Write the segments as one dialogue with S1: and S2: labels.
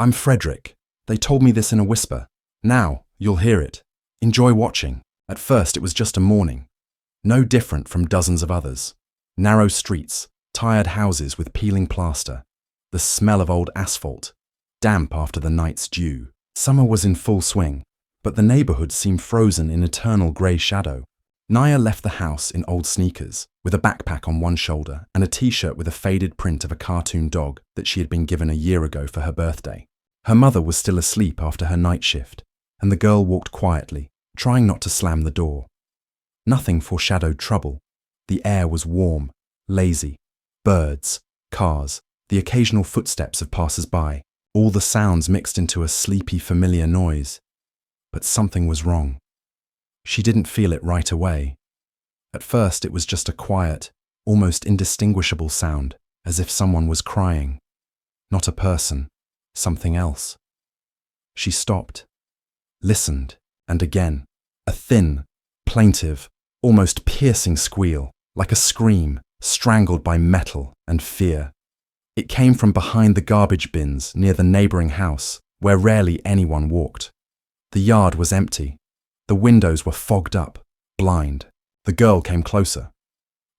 S1: I'm Frederick. They told me this in a whisper. Now, you'll hear it. Enjoy watching. At first, it was just a morning. No different from dozens of others. Narrow streets, tired houses with peeling plaster, the smell of old asphalt, damp after the night's dew. Summer was in full swing, but the neighborhood seemed frozen in eternal grey shadow. Naya left the house in old sneakers, with a backpack on one shoulder and a t-shirt with a faded print of a cartoon dog that she had been given a year ago for her birthday. Her mother was still asleep after her night shift, and the girl walked quietly, trying not to slam the door. Nothing foreshadowed trouble. The air was warm, lazy. Birds, cars, the occasional footsteps of passers-by, all the sounds mixed into a sleepy, familiar noise. But something was wrong. She didn't feel it right away. At first, it was just a quiet, almost indistinguishable sound, as if someone was crying. Not a person, something else. She stopped, listened, and again, a thin, plaintive, almost piercing squeal, like a scream, strangled by metal and fear. It came from behind the garbage bins near the neighboring house, where rarely anyone walked. The yard was empty. The windows were fogged up, blind. The girl came closer.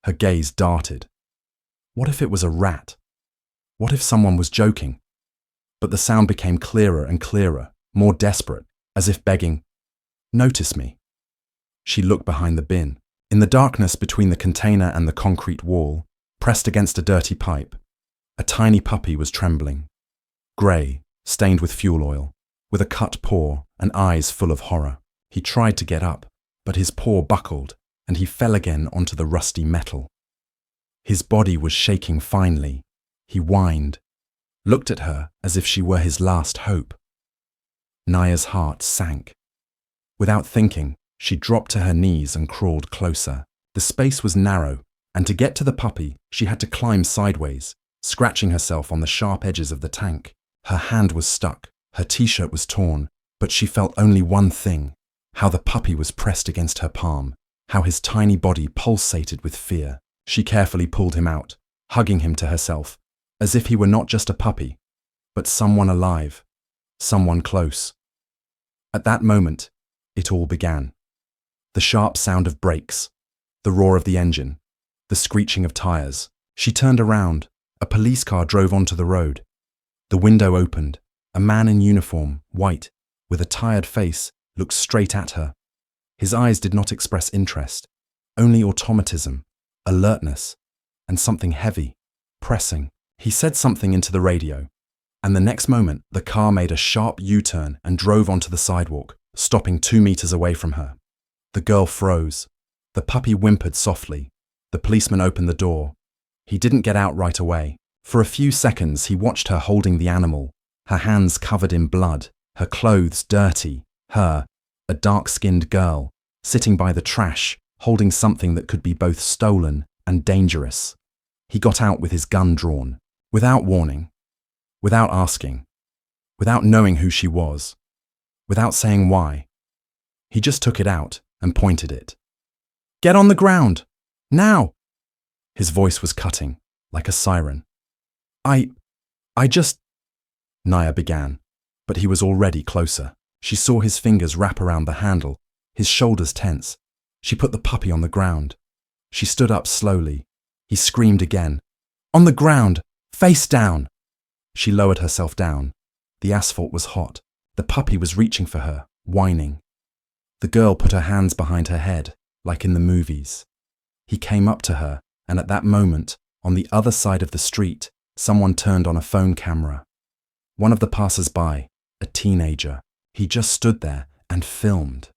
S1: Her gaze darted. What if it was a rat? What if someone was joking? But the sound became clearer and clearer, more desperate, as if begging, "Notice me." She looked behind the bin. In the darkness between the container and the concrete wall, pressed against a dirty pipe, a tiny puppy was trembling. Grey, stained with fuel oil, with a cut paw and eyes full of horror. He tried to get up, but his paw buckled and he fell again onto the rusty metal. His body was shaking finely. He whined, looked at her as if she were his last hope. Naya's heart sank. Without thinking, she dropped to her knees and crawled closer. The space was narrow, and to get to the puppy, she had to climb sideways, scratching herself on the sharp edges of the tank. Her hand was stuck, her t-shirt was torn, but she felt only one thing: how the puppy was pressed against her palm, how his tiny body pulsated with fear. She carefully pulled him out, hugging him to herself, as if he were not just a puppy, but someone alive, someone close. At that moment, it all began. The sharp sound of brakes, the roar of the engine, the screeching of tires. She turned around. A police car drove onto the road. The window opened. A man in uniform, white, with a tired face, looked straight at her. His eyes did not express interest, only automatism, alertness, and something heavy, pressing. He said something into the radio, and the next moment the car made a sharp U-turn and drove onto the sidewalk, stopping 2 meters away from her. The girl froze. The puppy whimpered softly. The policeman opened the door. He didn't get out right away. For a few seconds he watched her holding the animal, her hands covered in blood, her clothes dirty, her, a dark-skinned girl, sitting by the trash, holding something that could be both stolen and dangerous. He got out with his gun drawn, without warning, without asking, without knowing who she was, without saying why. He just took it out and pointed it. "Get on the ground! Now!" His voice was cutting, like a siren. I just... Naya began, but he was already closer. She saw his fingers wrap around the handle, his shoulders tense. She put the puppy on the ground. She stood up slowly. He screamed again. "On the ground! Face down!" She lowered herself down. The asphalt was hot. The puppy was reaching for her, whining. The girl put her hands behind her head, like in the movies. He came up to her, and at that moment, on the other side of the street, someone turned on a phone camera. One of the passers-by, a teenager. He just stood there and filmed.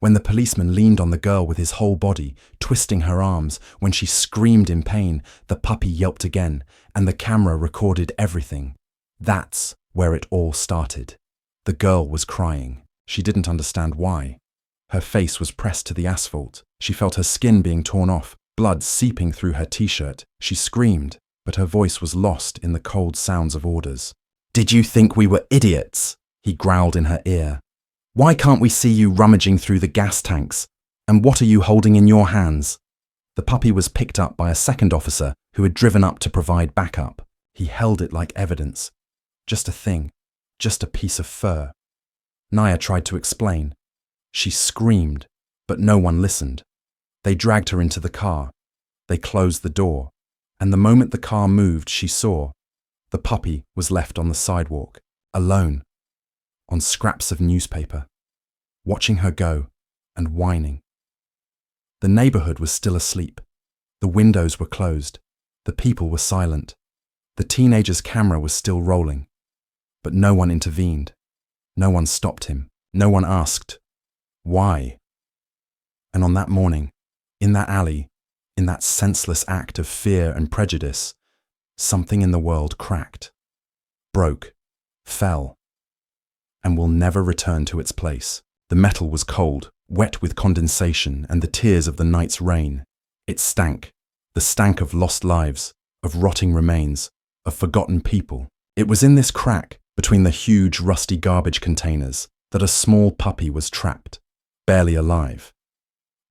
S1: When the policeman leaned on the girl with his whole body, twisting her arms, when she screamed in pain, the puppy yelped again, and the camera recorded everything. That's where it all started. The girl was crying. She didn't understand why. Her face was pressed to the asphalt. She felt her skin being torn off, blood seeping through her t-shirt. She screamed, but her voice was lost in the cold sounds of orders. "Did you think we were idiots?" he growled in her ear. "Why can't we see you rummaging through the gas tanks? And what are you holding in your hands?" The puppy was picked up by a second officer who had driven up to provide backup. He held it like evidence. Just a thing. just a piece of fur. Naya tried to explain. She screamed, but no one listened. They dragged her into the car. They closed the door, and the moment the car moved, she saw the puppy was left on the sidewalk, alone, on scraps of newspaper, watching her go and whining. The neighborhood was still asleep. The windows were closed. The people were silent. The teenager's camera was still rolling. But no one intervened. No one stopped him. No one asked, why? And on that morning, in that alley, in that senseless act of fear and prejudice, something in the world cracked, broke, fell, and will never return to its place. The metal was cold, wet with condensation and the tears of the night's rain. It stank, the stank of lost lives, of rotting remains, of forgotten people. It was in this crack, between the huge rusty garbage containers, that a small puppy was trapped, barely alive.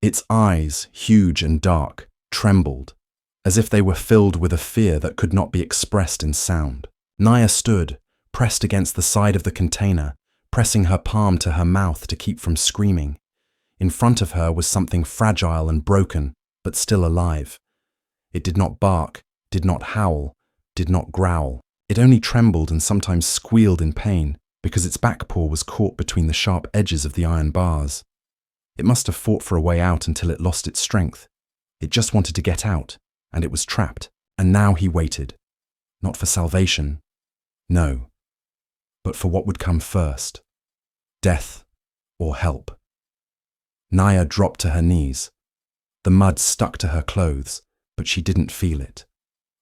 S1: Its eyes, huge and dark, trembled, as if they were filled with a fear that could not be expressed in sound. Naya stood, pressed against the side of the container, pressing her palm to her mouth to keep from screaming. In front of her was something fragile and broken, but still alive. It did not bark, did not howl, did not growl. It only trembled and sometimes squealed in pain, because its back paw was caught between the sharp edges of the iron bars. It must have fought for a way out until it lost its strength. It just wanted to get out, and it was trapped, and now he waited. Not for salvation, no, but for what would come first, death or help. Naya dropped to her knees. The mud stuck to her clothes, but she didn't feel it.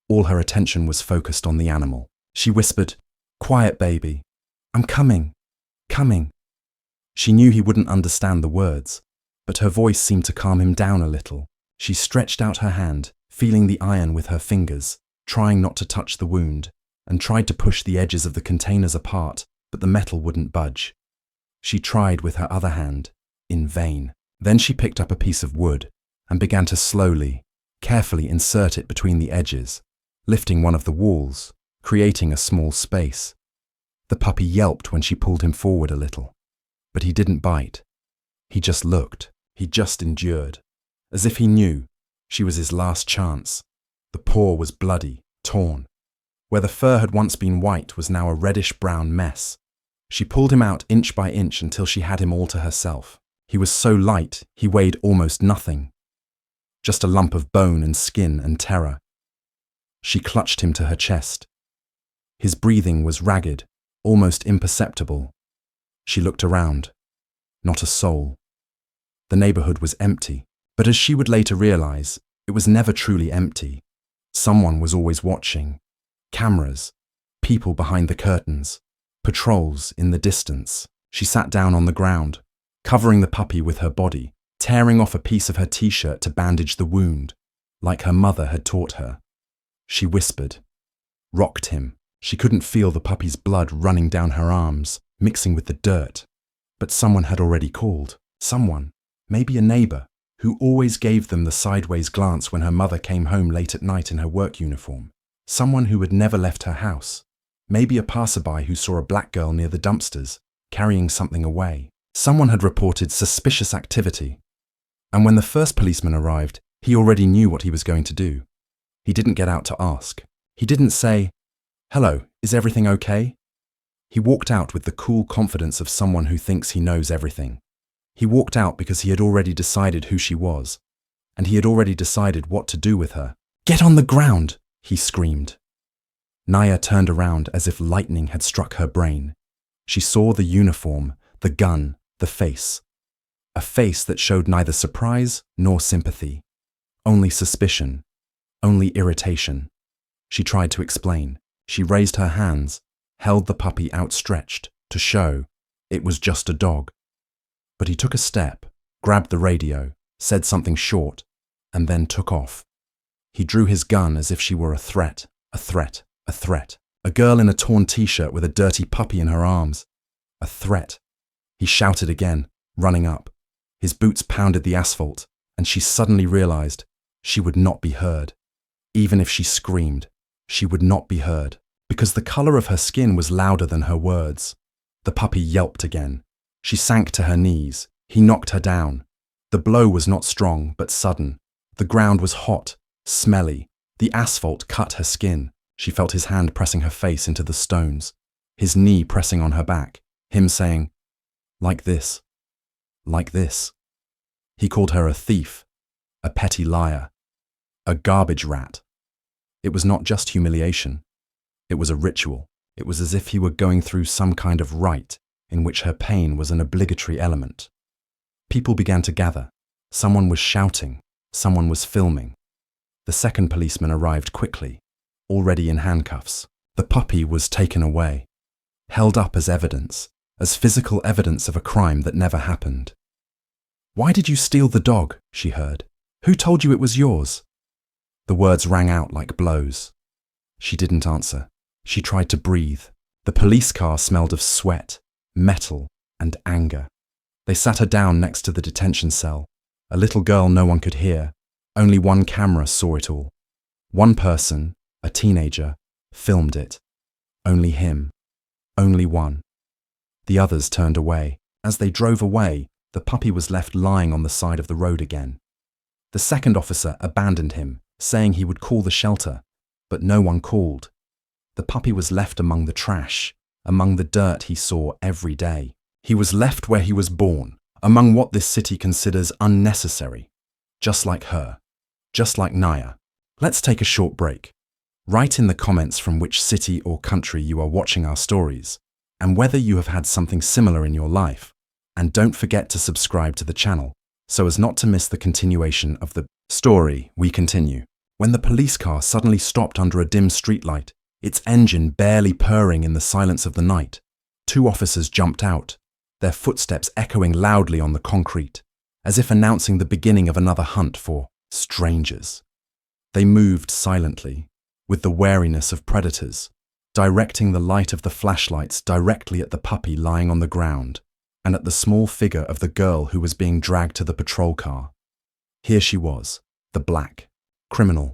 S1: All her attention was focused on the animal. She whispered, "Quiet, baby. I'm coming, coming." She knew he wouldn't understand the words, but her voice seemed to calm him down a little. She stretched out her hand, feeling the iron with her fingers, trying not to touch the wound, and tried to push the edges of the containers apart, but the metal wouldn't budge. She tried with her other hand, in vain. Then she picked up a piece of wood and began to slowly, carefully insert it between the edges, lifting one of the walls, creating a small space. The puppy yelped when she pulled him forward a little, but he didn't bite. He just looked. He just endured, as if he knew she was his last chance. The paw was bloody, torn. Where the fur had once been white was now a reddish-brown mess. She pulled him out inch by inch until she had him all to herself. He was so light, he weighed almost nothing. Just a lump of bone and skin and terror. She clutched him to her chest. His breathing was ragged, almost imperceptible. She looked around. Not a soul. The neighborhood was empty, but as she would later realize, it was never truly empty. Someone was always watching. Cameras, people behind the curtains, patrols in the distance. She sat down on the ground, covering the puppy with her body, tearing off a piece of her t-shirt to bandage the wound, like her mother had taught her. She whispered, rocked him. She couldn't feel the puppy's blood running down her arms, mixing with the dirt. But someone had already called. Someone, maybe a neighbor, who always gave them the sideways glance when her mother came home late at night in her work uniform. Someone who had never left her house. Maybe a passerby who saw a black girl near the dumpsters, carrying something away. Someone had reported suspicious activity. And when the first policeman arrived, he already knew what he was going to do. He didn't get out to ask. He didn't say, "Hello, is everything okay?" He walked out with the cool confidence of someone who thinks he knows everything. He walked out because he had already decided who she was, and he had already decided what to do with her. "Get on the ground!" he screamed. Naya turned around as if lightning had struck her brain. She saw the uniform, the gun, the face. A face that showed neither surprise nor sympathy. Only suspicion. Only irritation. She tried to explain. She raised her hands, held the puppy outstretched, to show it was just a dog. But he took a step, grabbed the radio, said something short, and then took off. He drew his gun as if she were a threat, a threat, a threat. A girl in a torn t-shirt with a dirty puppy in her arms. A threat. He shouted again, running up. His boots pounded the asphalt, and she suddenly realized she would not be heard. Even if she screamed, she would not be heard. because the color of her skin was louder than her words. The puppy yelped again. She sank to her knees. He knocked her down. The blow was not strong, but sudden. The ground was hot, smelly. The asphalt cut her skin. She felt his hand pressing her face into the stones, his knee pressing on her back, him saying, "Like this, like this." He called her a thief, a petty liar, a garbage rat. It was not just humiliation. It was a ritual. It was as if he were going through some kind of rite in which her pain was an obligatory element. People began to gather. Someone was shouting. Someone was filming. The second policeman arrived quickly, already in handcuffs. The puppy was taken away, held up as evidence, as physical evidence of a crime that never happened. "Why did you steal the dog?" she heard. "Who told you it was yours?" The words rang out like blows. She didn't answer. She tried to breathe. The police car smelled of sweat, metal, and anger. They sat her down next to the detention cell. A little girl no one could hear. Only one camera saw it all. One person, a teenager, filmed it. Only him. Only one. The others turned away. As they drove away, the puppy was left lying on the side of the road again. The second officer abandoned him, saying he would call the shelter, but no one called. The puppy was left among the trash, among the dirt he saw every day. He was left where he was born, among what this city considers unnecessary. Just like her. Just like Naya. Let's take a short break. Write in the comments from which city or country you are watching our stories, and whether you have had something similar in your life. And don't forget to subscribe to the channel, so as not to miss the continuation of the story. We continue. When the police car suddenly stopped under a dim streetlight, its engine barely purring in the silence of the night, two officers jumped out, their footsteps echoing loudly on the concrete, as if announcing the beginning of another hunt for strangers. They moved silently, with the wariness of predators, directing the light of the flashlights directly at the puppy lying on the ground and at the small figure of the girl who was being dragged to the patrol car. Here she was, the black criminal,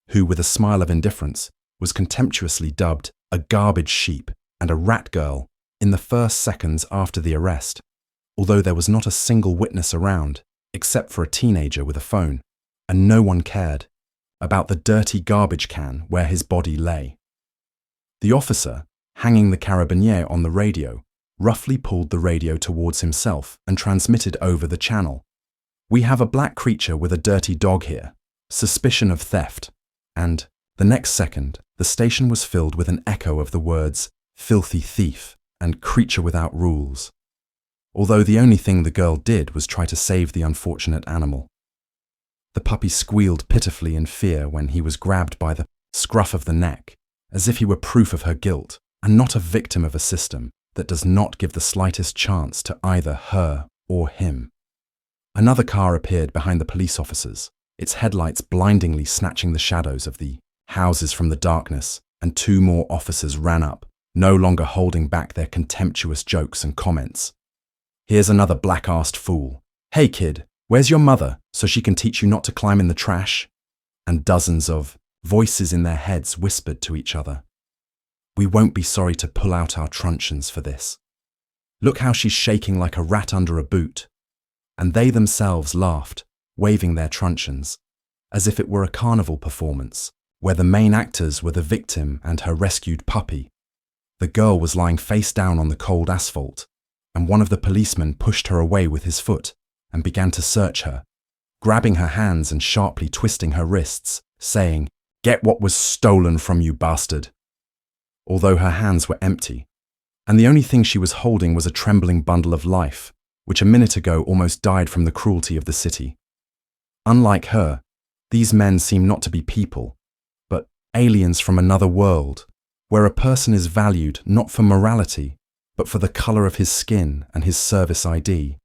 S1: who, with a smile of indifference, was contemptuously dubbed a garbage sheep and a rat girl in the first seconds after the arrest, although there was not a single witness around, except for a teenager with a phone, and no one cared about the dirty garbage can where his body lay. The officer, hanging the carabinier on the radio, roughly pulled the radio towards himself and transmitted over the channel. "We have a black creature with a dirty dog here. Suspicion of theft." And, the next second, the station was filled with an echo of the words "filthy thief" and "creature without rules," although the only thing the girl did was try to save the unfortunate animal. The puppy squealed pitifully in fear when he was grabbed by the scruff of the neck, as if he were proof of her guilt and not a victim of a system that does not give the slightest chance to either her or him. Another car appeared behind the police officers, its headlights blindingly snatching the shadows of the houses from the darkness, and two more officers ran up, no longer holding back their contemptuous jokes and comments. "Here's another black-assed fool. Hey kid, where's your mother so she can teach you not to climb in the trash?" And dozens of voices in their heads whispered to each other, "We won't be sorry to pull out our truncheons for this. Look how she's shaking like a rat under a boot." And they themselves laughed, waving their truncheons, as if it were a carnival performance, where the main actors were the victim and her rescued puppy. The girl was lying face down on the cold asphalt, and one of the policemen pushed her away with his foot and began to search her, grabbing her hands and sharply twisting her wrists, saying, "Get what was stolen from you, bastard." Although her hands were empty, and the only thing she was holding was a trembling bundle of life, which a minute ago almost died from the cruelty of the city. Unlike her, these men seem not to be people, but aliens from another world, where a person is valued not for morality, but for the color of his skin and his service ID.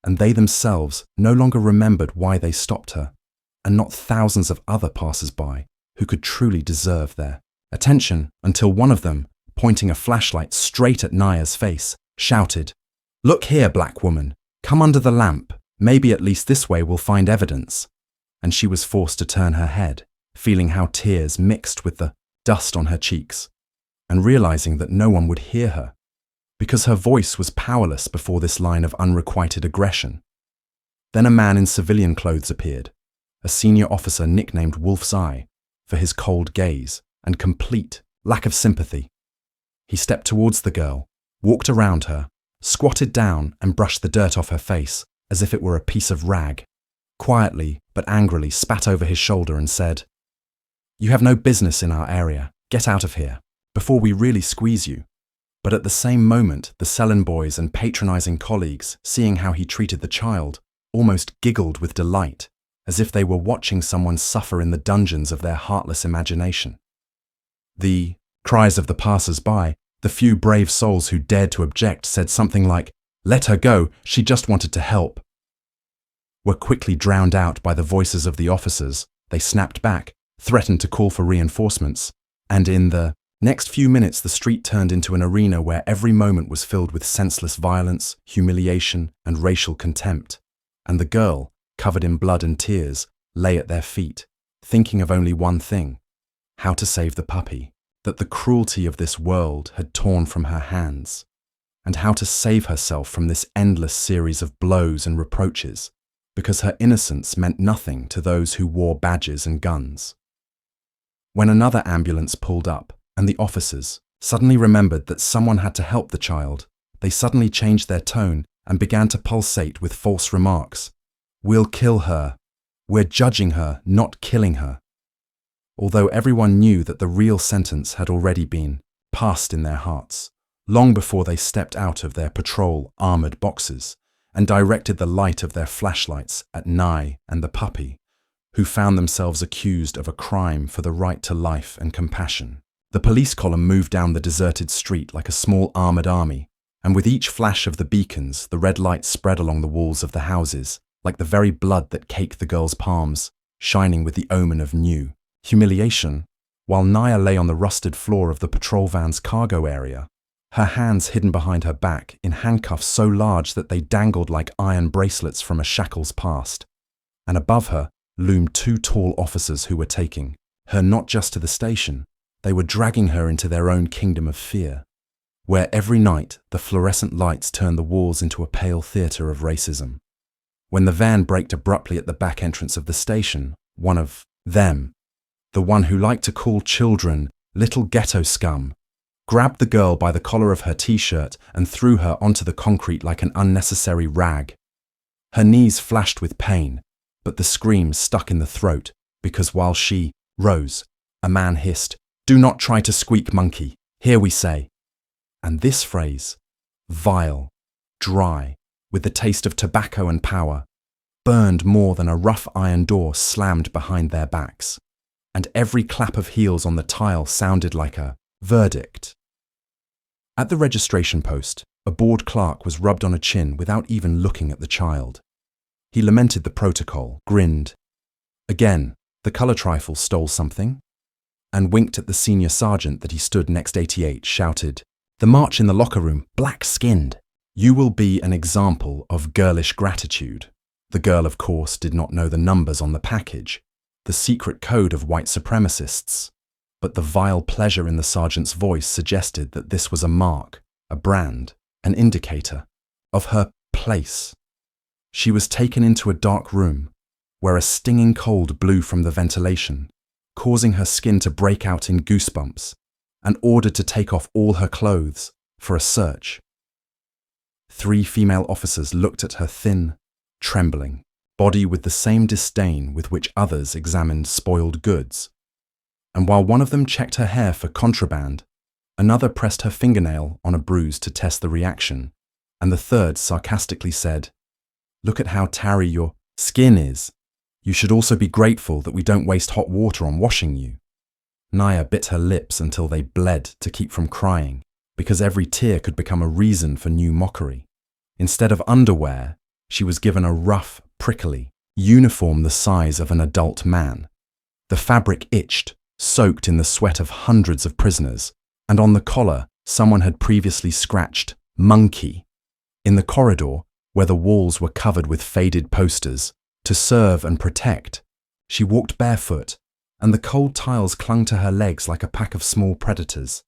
S1: And they themselves no longer remembered why they stopped her, and not thousands of other passers-by who could truly deserve their attention, until one of them, pointing a flashlight straight at Naya's face, shouted, "Look here, black woman, come under the lamp. Maybe at least this way we'll find evidence." And she was forced to turn her head, feeling how tears mixed with the dust on her cheeks. and realizing that no one would hear her, because her voice was powerless before this line of unrequited aggression. Then a man in civilian clothes appeared, a senior officer nicknamed Wolf's Eye for his cold gaze and complete lack of sympathy. He stepped towards the girl, walked around her, squatted down and brushed the dirt off her face as if it were a piece of rag, quietly but angrily spat over his shoulder and said, "You have no business in our area. Get out of here, before we really squeeze you." But at the same moment, the Selen boys and patronizing colleagues, seeing how he treated the child, almost giggled with delight, as if they were watching someone suffer in the dungeons of their heartless imagination. The cries of the passers-by, the few brave souls who dared to object, said something like, "Let her go, she just wanted to help," were quickly drowned out by the voices of the officers. They snapped back, threatened to call for reinforcements, and in the next few minutes the street turned into an arena where every moment was filled with senseless violence, humiliation, and racial contempt. And the girl, covered in blood and tears, lay at their feet, thinking of only one thing: how to save the puppy that the cruelty of this world had torn from her hands, and how to save herself from this endless series of blows and reproaches, because her innocence meant nothing to those who wore badges and guns. When another ambulance pulled up, and the officers suddenly remembered that someone had to help the child, they suddenly changed their tone and began to pulsate with false remarks. "We'll kill her. We're judging her, not killing her." Although everyone knew that the real sentence had already been passed in their hearts, long before they stepped out of their patrol armored boxes and directed the light of their flashlights at Nye and the puppy, who found themselves accused of a crime for the right to life and compassion. The police column moved down the deserted street like a small armored army, and with each flash of the beacons, the red light spread along the walls of the houses, like the very blood that caked the girl's palms, shining with the omen of new humiliation. While Naya lay on the rusted floor of the patrol van's cargo area, her hands hidden behind her back in handcuffs so large that they dangled like iron bracelets from a shackle's past, and above her loomed two tall officers who were taking her not just to the station, they were dragging her into their own kingdom of fear, where every night the fluorescent lights turned the walls into a pale theatre of racism. When the van braked abruptly at the back entrance of the station, one of them, the one who liked to call children little ghetto scum, grabbed the girl by the collar of her t-shirt and threw her onto the concrete like an unnecessary rag. Her knees flashed with pain, but the scream stuck in the throat because while she rose, a man hissed, "Do not try to squeak, monkey. Here we say." And this phrase, vile, dry, with the taste of tobacco and power, burned more than a rough iron door slammed behind their backs, and every clap of heels on the tile sounded like a verdict. At the registration post, a bored clerk was rubbed on a chin without even looking at the child. He lamented the protocol, grinned. Again, the colour trifle stole something, and winked at the senior sergeant that he stood next 88, shouted, "The march in the locker room, black-skinned. You will be an example of girlish gratitude." The girl, of course, did not know the numbers on the package, the secret code of white supremacists, but the vile pleasure in the sergeant's voice suggested that this was a mark, a brand, an indicator of her place. She was taken into a dark room where a stinging cold blew from the ventilation, causing her skin to break out in goosebumps, and ordered to take off all her clothes for a search. 3 female officers looked at her thin, trembling body with the same disdain with which others examined spoiled goods, and while one of them checked her hair for contraband, another pressed her fingernail on a bruise to test the reaction, and the third sarcastically said, "Look at how tarry your skin is. You should also be grateful that we don't waste hot water on washing you." Naya bit her lips until they bled to keep from crying, because every tear could become a reason for new mockery. Instead of underwear, she was given a rough, prickly uniform the size of an adult man. The fabric itched, soaked in the sweat of hundreds of prisoners, and on the collar someone had previously scratched "monkey." In the corridor, where the walls were covered with faded posters, "To serve and protect," she walked barefoot, and the cold tiles clung to her legs like a pack of small predators.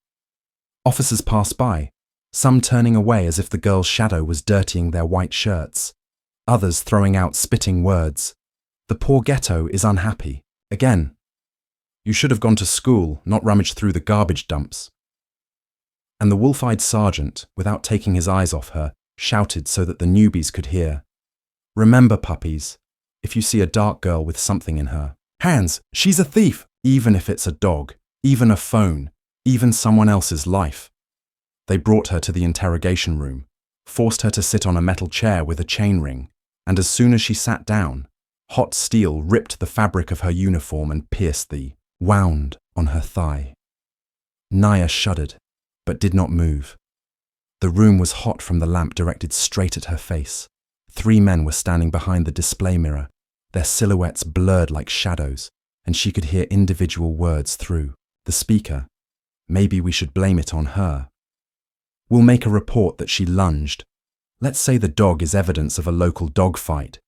S1: Officers passed by, some turning away as if the girl's shadow was dirtying their white shirts, others throwing out spitting words. The poor ghetto is unhappy. Again. You should have gone to school, not rummaged through the garbage dumps. And the wolf-eyed sergeant, without taking his eyes off her, shouted so that the newbies could hear. Remember, puppies, if you see a dark girl with something in her. Hands, she's a thief, even if it's a dog, even a phone, even someone else's life. They brought her to the interrogation room, forced her to sit on a metal chair with a chain ring, and as soon as she sat down, hot steel ripped the fabric of her uniform and pierced the wound on her thigh. Naya shuddered, but did not move. The room was hot from the lamp directed straight at her face. 3 men were standing behind the display mirror, their silhouettes blurred like shadows, and she could hear individual words through the speaker. Maybe we should blame it on her. We'll make a report that she lunged. Let's say the dog is evidence of a local dog fight.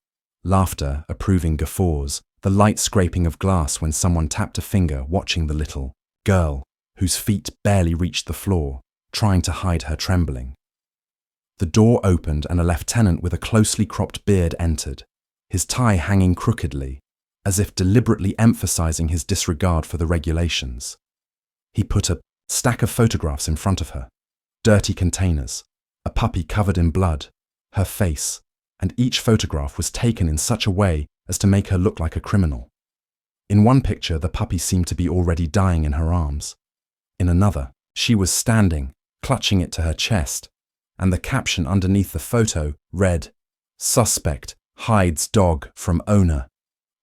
S1: Laughter, approving guffaws, the light scraping of glass when someone tapped a finger watching the little girl, whose feet barely reached the floor, trying to hide her trembling. The door opened and a lieutenant with a closely cropped beard entered, his tie hanging crookedly, as if deliberately emphasizing his disregard for the regulations. He put a stack of photographs in front of her, dirty containers, a puppy covered in blood, her face, and each photograph was taken in such a way as to make her look like a criminal. In one picture, the puppy seemed to be already dying in her arms. In another, she was standing, clutching it to her chest, and the caption underneath the photo read, "Suspect hides dog from owner."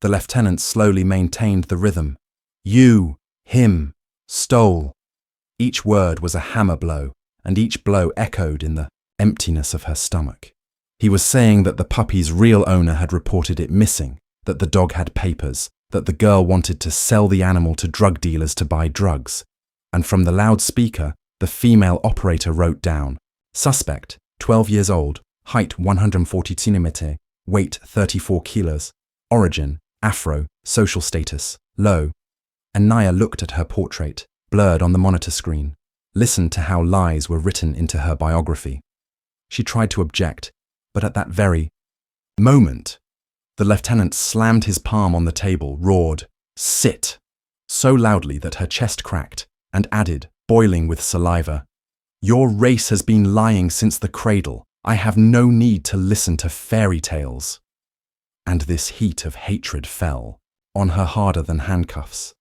S1: The lieutenant slowly maintained the rhythm. You, him, stole. Each word was a hammer blow, and each blow echoed in the emptiness of her stomach. He was saying that the puppy's real owner had reported it missing, that the dog had papers, that the girl wanted to sell the animal to drug dealers to buy drugs. And from the loudspeaker, the female operator wrote down, suspect, 12 years old, height 140 cm, weight 34 kilos, origin, Afro, social status, low. And Naya looked at her portrait, blurred on the monitor screen, listened to how lies were written into her biography. She tried to object, but at that very moment, the lieutenant slammed his palm on the table, roared, "Sit!" so loudly that her chest cracked, and added, boiling with saliva, "Your race has been lying since the cradle. I have no need to listen to fairy tales." And this heat of hatred fell on her harder than handcuffs.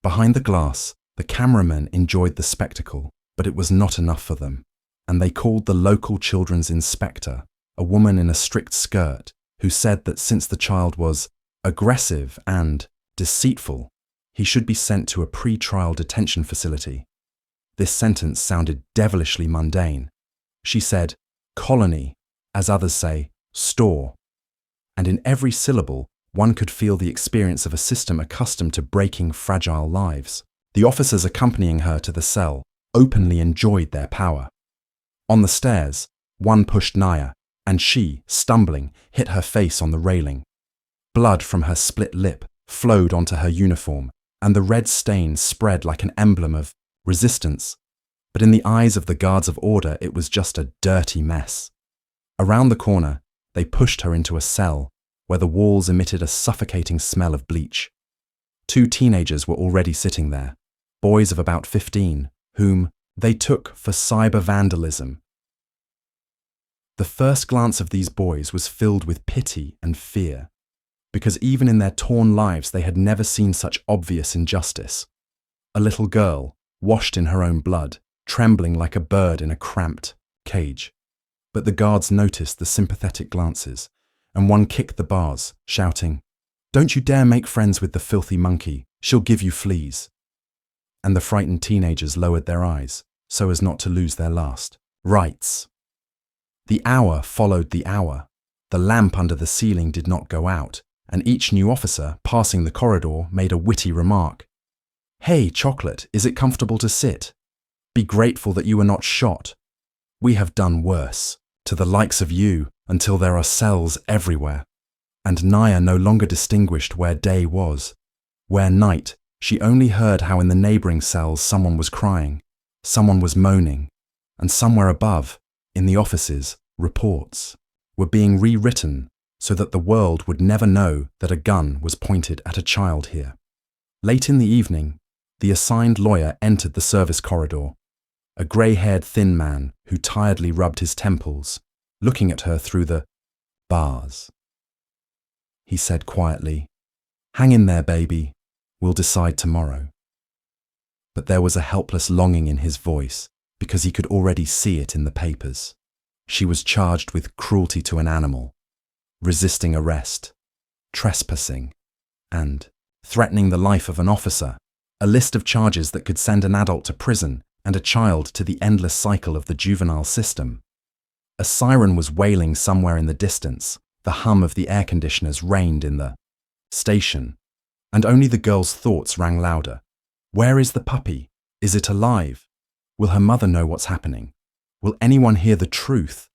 S1: Behind the glass, the cameramen enjoyed the spectacle, but it was not enough for them, and they called the local children's inspector, a woman in a strict skirt, who said that since the child was aggressive and deceitful, he should be sent to a pre-trial detention facility. This sentence sounded devilishly mundane. She said, colony, as others say, store. And in every syllable, one could feel the experience of a system accustomed to breaking fragile lives. The officers accompanying her to the cell openly enjoyed their power. On the stairs, one pushed Naya, and she, stumbling, hit her face on the railing. Blood from her split lip flowed onto her uniform, and the red stain spread like an emblem of resistance. But in the eyes of the guards of order, it was just a dirty mess. Around the corner, they pushed her into a cell where the walls emitted a suffocating smell of bleach. 2 teenagers were already sitting there, boys of about 15, whom they took for cyber vandalism. The first glance of these boys was filled with pity and fear, because even in their torn lives they had never seen such obvious injustice. A little girl, washed in her own blood, trembling like a bird in a cramped cage. But the guards noticed the sympathetic glances, and one kicked the bars, shouting, "Don't you dare make friends with the filthy monkey, she'll give you fleas." And the frightened teenagers lowered their eyes, so as not to lose their last rights. The hour followed the hour. The lamp under the ceiling did not go out, and each new officer, passing the corridor, made a witty remark. "Hey, Chocolate, is it comfortable to sit? Be grateful that you were not shot. We have done worse, to the likes of you, until there are cells everywhere." And Naya no longer distinguished where day was, where night. She only heard how in the neighbouring cells someone was crying, Someone was moaning, and somewhere above, in the offices, reports were being rewritten so that the world would never know that a gun was pointed at a child here. Late in the evening, the assigned lawyer entered the service corridor, a grey-haired thin man who tiredly rubbed his temples, looking at her through the bars. He said quietly, "Hang in there, baby. We'll decide tomorrow." But there was a helpless longing in his voice because he could already see it in the papers. She was charged with cruelty to an animal, resisting arrest, trespassing, and threatening the life of an officer, a list of charges that could send an adult to prison and a child to the endless cycle of the juvenile system. A siren was wailing somewhere in the distance, the hum of the air conditioners reigned in the station, and only the girl's thoughts rang louder. Where is the puppy? Is it alive? Will her mother know what's happening? Will anyone hear the truth?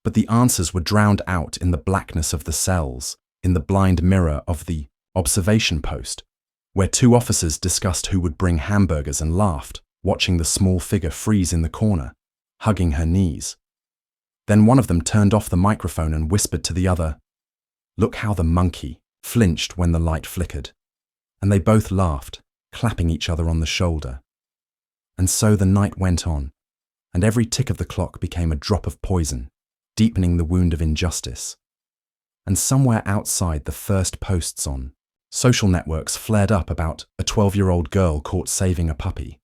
S1: But the answers were drowned out in the blackness of the cells, in the blind mirror of the observation post, where two officers discussed who would bring hamburgers and laughed, watching the small figure freeze in the corner, hugging her knees. Then one of them turned off the microphone and whispered to the other, "Look how the monkey flinched when the light flickered." And they both laughed, clapping each other on the shoulder. And so the night went on, and every tick of the clock became a drop of poison, deepening the wound of injustice. And somewhere outside the first posts on social networks flared up about a 12-year-old girl caught saving a puppy.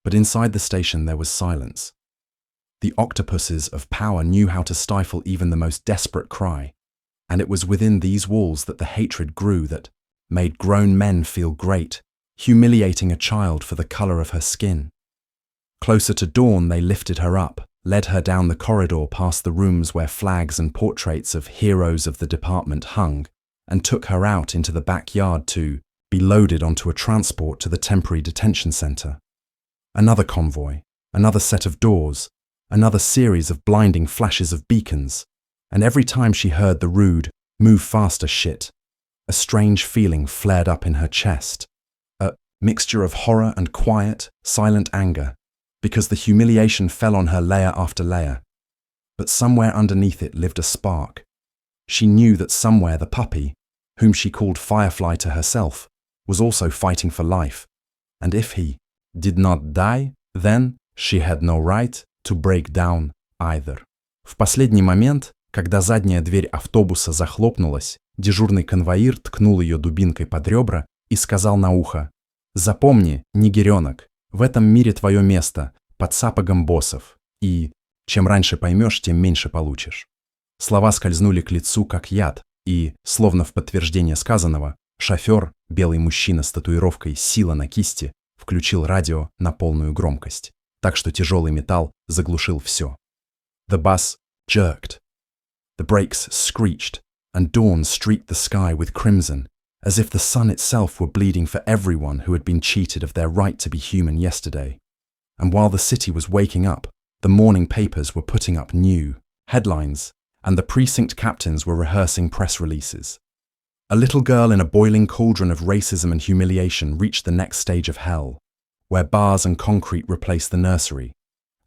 S1: But inside the station there was silence. The octopuses of power knew how to stifle even the most desperate cry, and it was within these walls that the hatred grew that made grown men feel great, humiliating a child for the color of her skin. Closer to dawn, they lifted her up, led her down the corridor past the rooms where flags and portraits of heroes of the department hung, and took her out into the backyard to be loaded onto a transport to the temporary detention center. Another convoy, another set of doors, another series of blinding flashes of beacons, and every time she heard the rude, "Move faster" shit, a strange feeling flared up in her chest, a mixture of horror and quiet, silent anger, because the humiliation fell on her layer after layer. But somewhere underneath it lived a spark. She knew that somewhere the puppy, whom she called Firefly to herself, was also fighting for life, and if he did not die, then she had no right to break down either. В последний момент, когда задняя дверь автобуса захлопнулась, дежурный конвоир ткнул ее дубинкой под ребра и сказал на ухо: «Запомни, нигеренок, в этом мире твое место, под сапогом боссов, и чем раньше поймешь, тем меньше получишь». Слова скользнули к лицу, как яд, и, словно в подтверждение сказанного, шофер, белый мужчина с татуировкой «Сила» на кисти, включил радио на полную громкость, так что тяжелый металл заглушил все. The bus jerked. The brakes screeched, and dawn streaked the sky with crimson, as if the sun itself were bleeding for everyone who had been cheated of their right to be human yesterday. And while the city was waking up, the morning papers were putting up new headlines, and the precinct captains were rehearsing press releases. A little girl in a boiling cauldron of racism and humiliation reached the next stage of hell, where bars and concrete replace the nursery,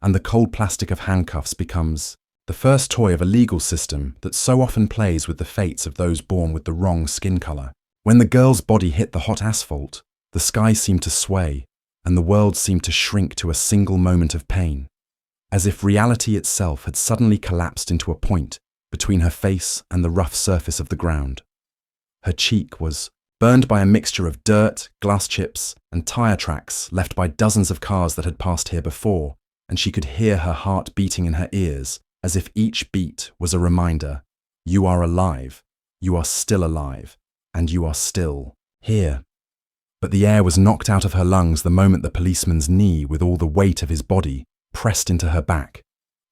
S1: and the cold plastic of handcuffs becomes the first toy of a legal system that so often plays with the fates of those born with the wrong skin color. When the girl's body hit the hot asphalt, the sky seemed to sway, and the world seemed to shrink to a single moment of pain, as if reality itself had suddenly collapsed into a point between her face and the rough surface of the ground. Her cheek was burned by a mixture of dirt, glass chips, and tire tracks left by dozens of cars that had passed here before, and she could hear her heart beating in her ears, as if each beat was a reminder: you are alive, you are still alive, and you are still here. But the air was knocked out of her lungs the moment the policeman's knee, with all the weight of his body, pressed into her back,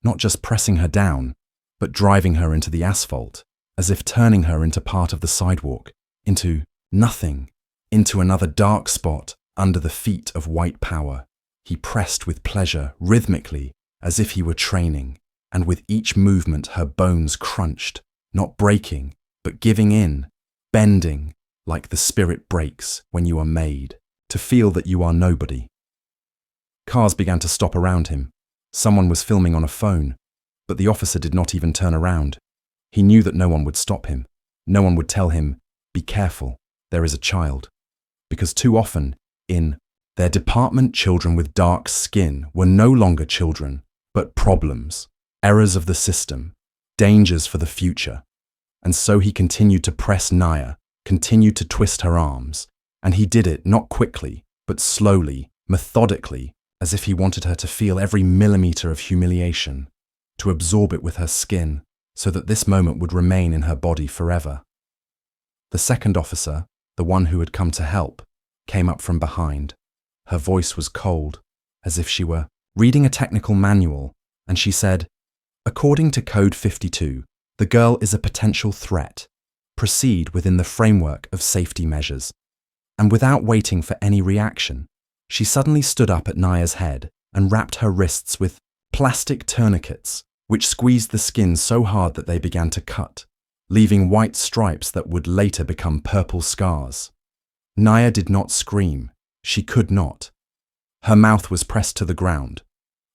S1: not just pressing her down, but driving her into the asphalt, as if turning her into part of the sidewalk, into nothing, into another dark spot under the feet of white power. He pressed with pleasure, rhythmically, as if he were training, and with each movement her bones crunched, not breaking, but giving in, bending, like the spirit breaks when you are made, to feel that you are nobody. Cars began to stop around him. Someone was filming on a phone, but the officer did not even turn around. He knew that no one would stop him. No one would tell him, "Be careful, there is a child." Because too often, in their department, children with dark skin were no longer children, but problems, errors of the system, dangers for the future. And so he continued to press Naya, continued to twist her arms, and he did it not quickly, but slowly, methodically, as if he wanted her to feel every millimeter of humiliation, to absorb it with her skin, so that this moment would remain in her body forever. The second officer, the one who had come to help, came up from behind. Her voice was cold, as if she were reading a technical manual, and she said, "According to Code 52, the girl is a potential threat. Proceed within the framework of safety measures." And without waiting for any reaction, she suddenly stood up at Naya's head and wrapped her wrists with plastic tourniquets, which squeezed the skin so hard that they began to cut, leaving white stripes that would later become purple scars. Naya did not scream. She could not. Her mouth was pressed to the ground,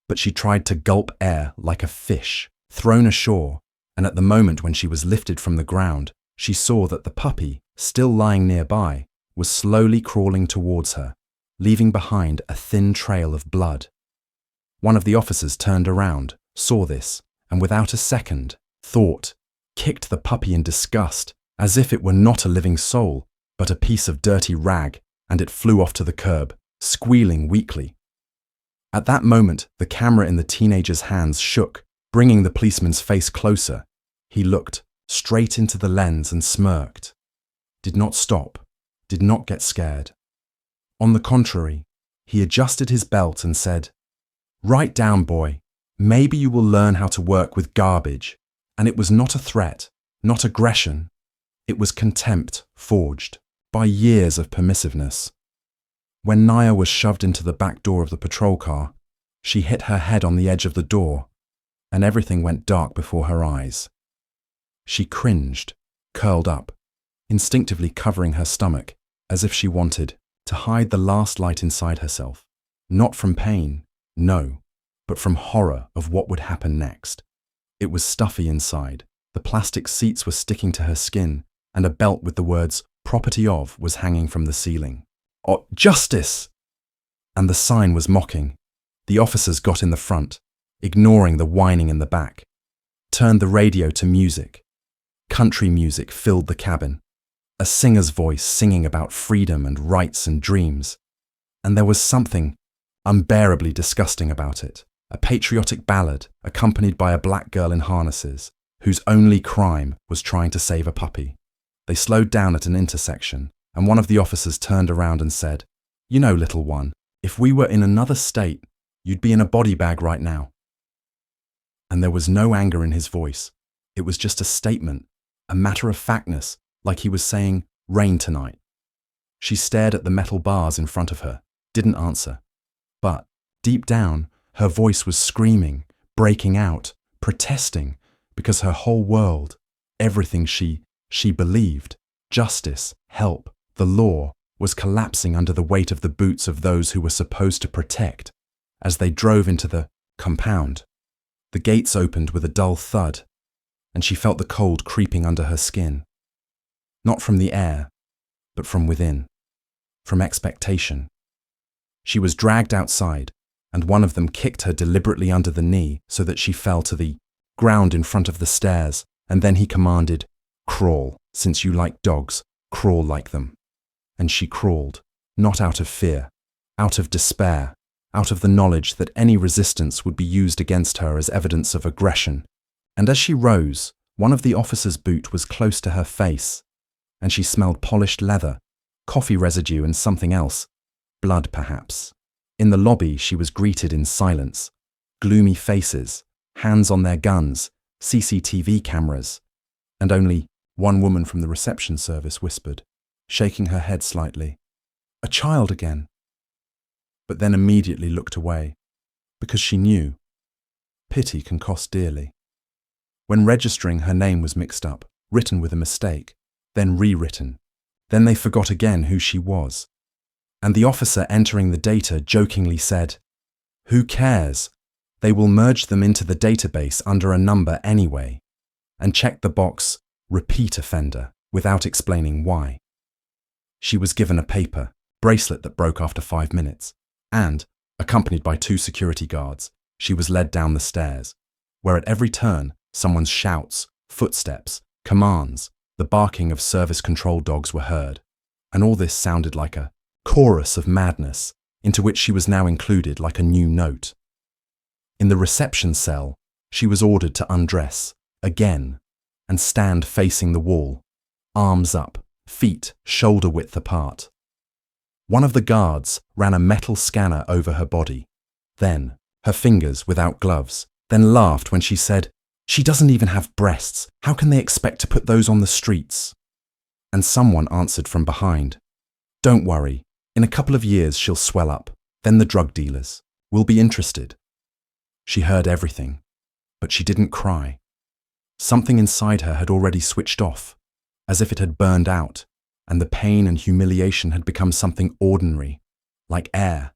S1: but she tried to gulp air like a fish thrown ashore, and at the moment when she was lifted from the ground, she saw that the puppy, still lying nearby, was slowly crawling towards her, leaving behind a thin trail of blood. One of the officers turned around, saw this, and without a second, thought, kicked the puppy in disgust, as if it were not a living soul, but a piece of dirty rag, and it flew off to the curb, squealing weakly. At that moment, the camera in the teenager's hands shook, bringing the policeman's face closer. He looked straight into the lens and smirked. Did not stop, did not get scared. On the contrary, he adjusted his belt and said, "Write down, boy. Maybe you will learn how to work with garbage." And it was not a threat, not aggression. It was contempt forged by years of permissiveness. When Naya was shoved into the back door of the patrol car, she hit her head on the edge of the door, and everything went dark before her eyes. She cringed, curled up, instinctively covering her stomach, as if she wanted to hide the last light inside herself, not from pain, no, but from horror of what would happen next. It was stuffy inside, the plastic seats were sticking to her skin, and a belt with the words "property of" was hanging from the ceiling. "Oh, justice!" And the sign was mocking. The officers got in the front, ignoring the whining in the back, turned the radio to music. Country music filled the cabin, a singer's voice singing about freedom and rights and dreams. And there was something unbearably disgusting about it, a patriotic ballad accompanied by a black girl in harnesses, whose only crime was trying to save a puppy. They slowed down at an intersection, and one of the officers turned around and said, "You know, little one, if we were in another state, you'd be in a body bag right now." And there was no anger in his voice. It was just a statement, a matter-of-factness, like he was saying, "Rain tonight." She stared at the metal bars in front of her, didn't answer. But, deep down, her voice was screaming, breaking out, protesting, because her whole world, everything she believed, justice, help, the law, was collapsing under the weight of the boots of those who were supposed to protect. As they drove into the compound, the gates opened with a dull thud, and she felt the cold creeping under her skin. Not from the air, but from within, from expectation. She was dragged outside, and one of them kicked her deliberately under the knee so that she fell to the ground in front of the stairs, and then he commanded, "Crawl, since you like dogs, crawl like them." And she crawled, not out of fear, out of despair, out of the knowledge that any resistance would be used against her as evidence of aggression. And as she rose, one of the officer's boot was close to her face, and she smelled polished leather, coffee residue and something else, blood perhaps. In the lobby she was greeted in silence, gloomy faces, hands on their guns, CCTV cameras, and only one woman from the reception service whispered, shaking her head slightly, "A child again," but then immediately looked away, because she knew pity can cost dearly. When registering, her name was mixed up, written with a mistake, then rewritten. Then they forgot again who she was. And the officer entering the data jokingly said, Who cares? They will merge them into the database under a number anyway, and check the box repeat offender without explaining why. She was given a paper bracelet that broke after 5 minutes, and, accompanied by 2 security guards, she was led down the stairs, where at every turn someone's shouts, footsteps, commands, the barking of service control dogs were heard, and all this sounded like a chorus of madness into which she was now included like a new note. In the reception cell, she was ordered to undress, again, and stand facing the wall, arms up, feet shoulder-width apart. One of the guards ran a metal scanner over her body, then her fingers without gloves, then laughed when she said, "She doesn't even have breasts. How can they expect to put those on the streets?" And someone answered from behind, "Don't worry, in a couple of years she'll swell up, then the drug dealers will be interested." She heard everything, but she didn't cry. Something inside her had already switched off, as if it had burned out, and the pain and humiliation had become something ordinary, like air.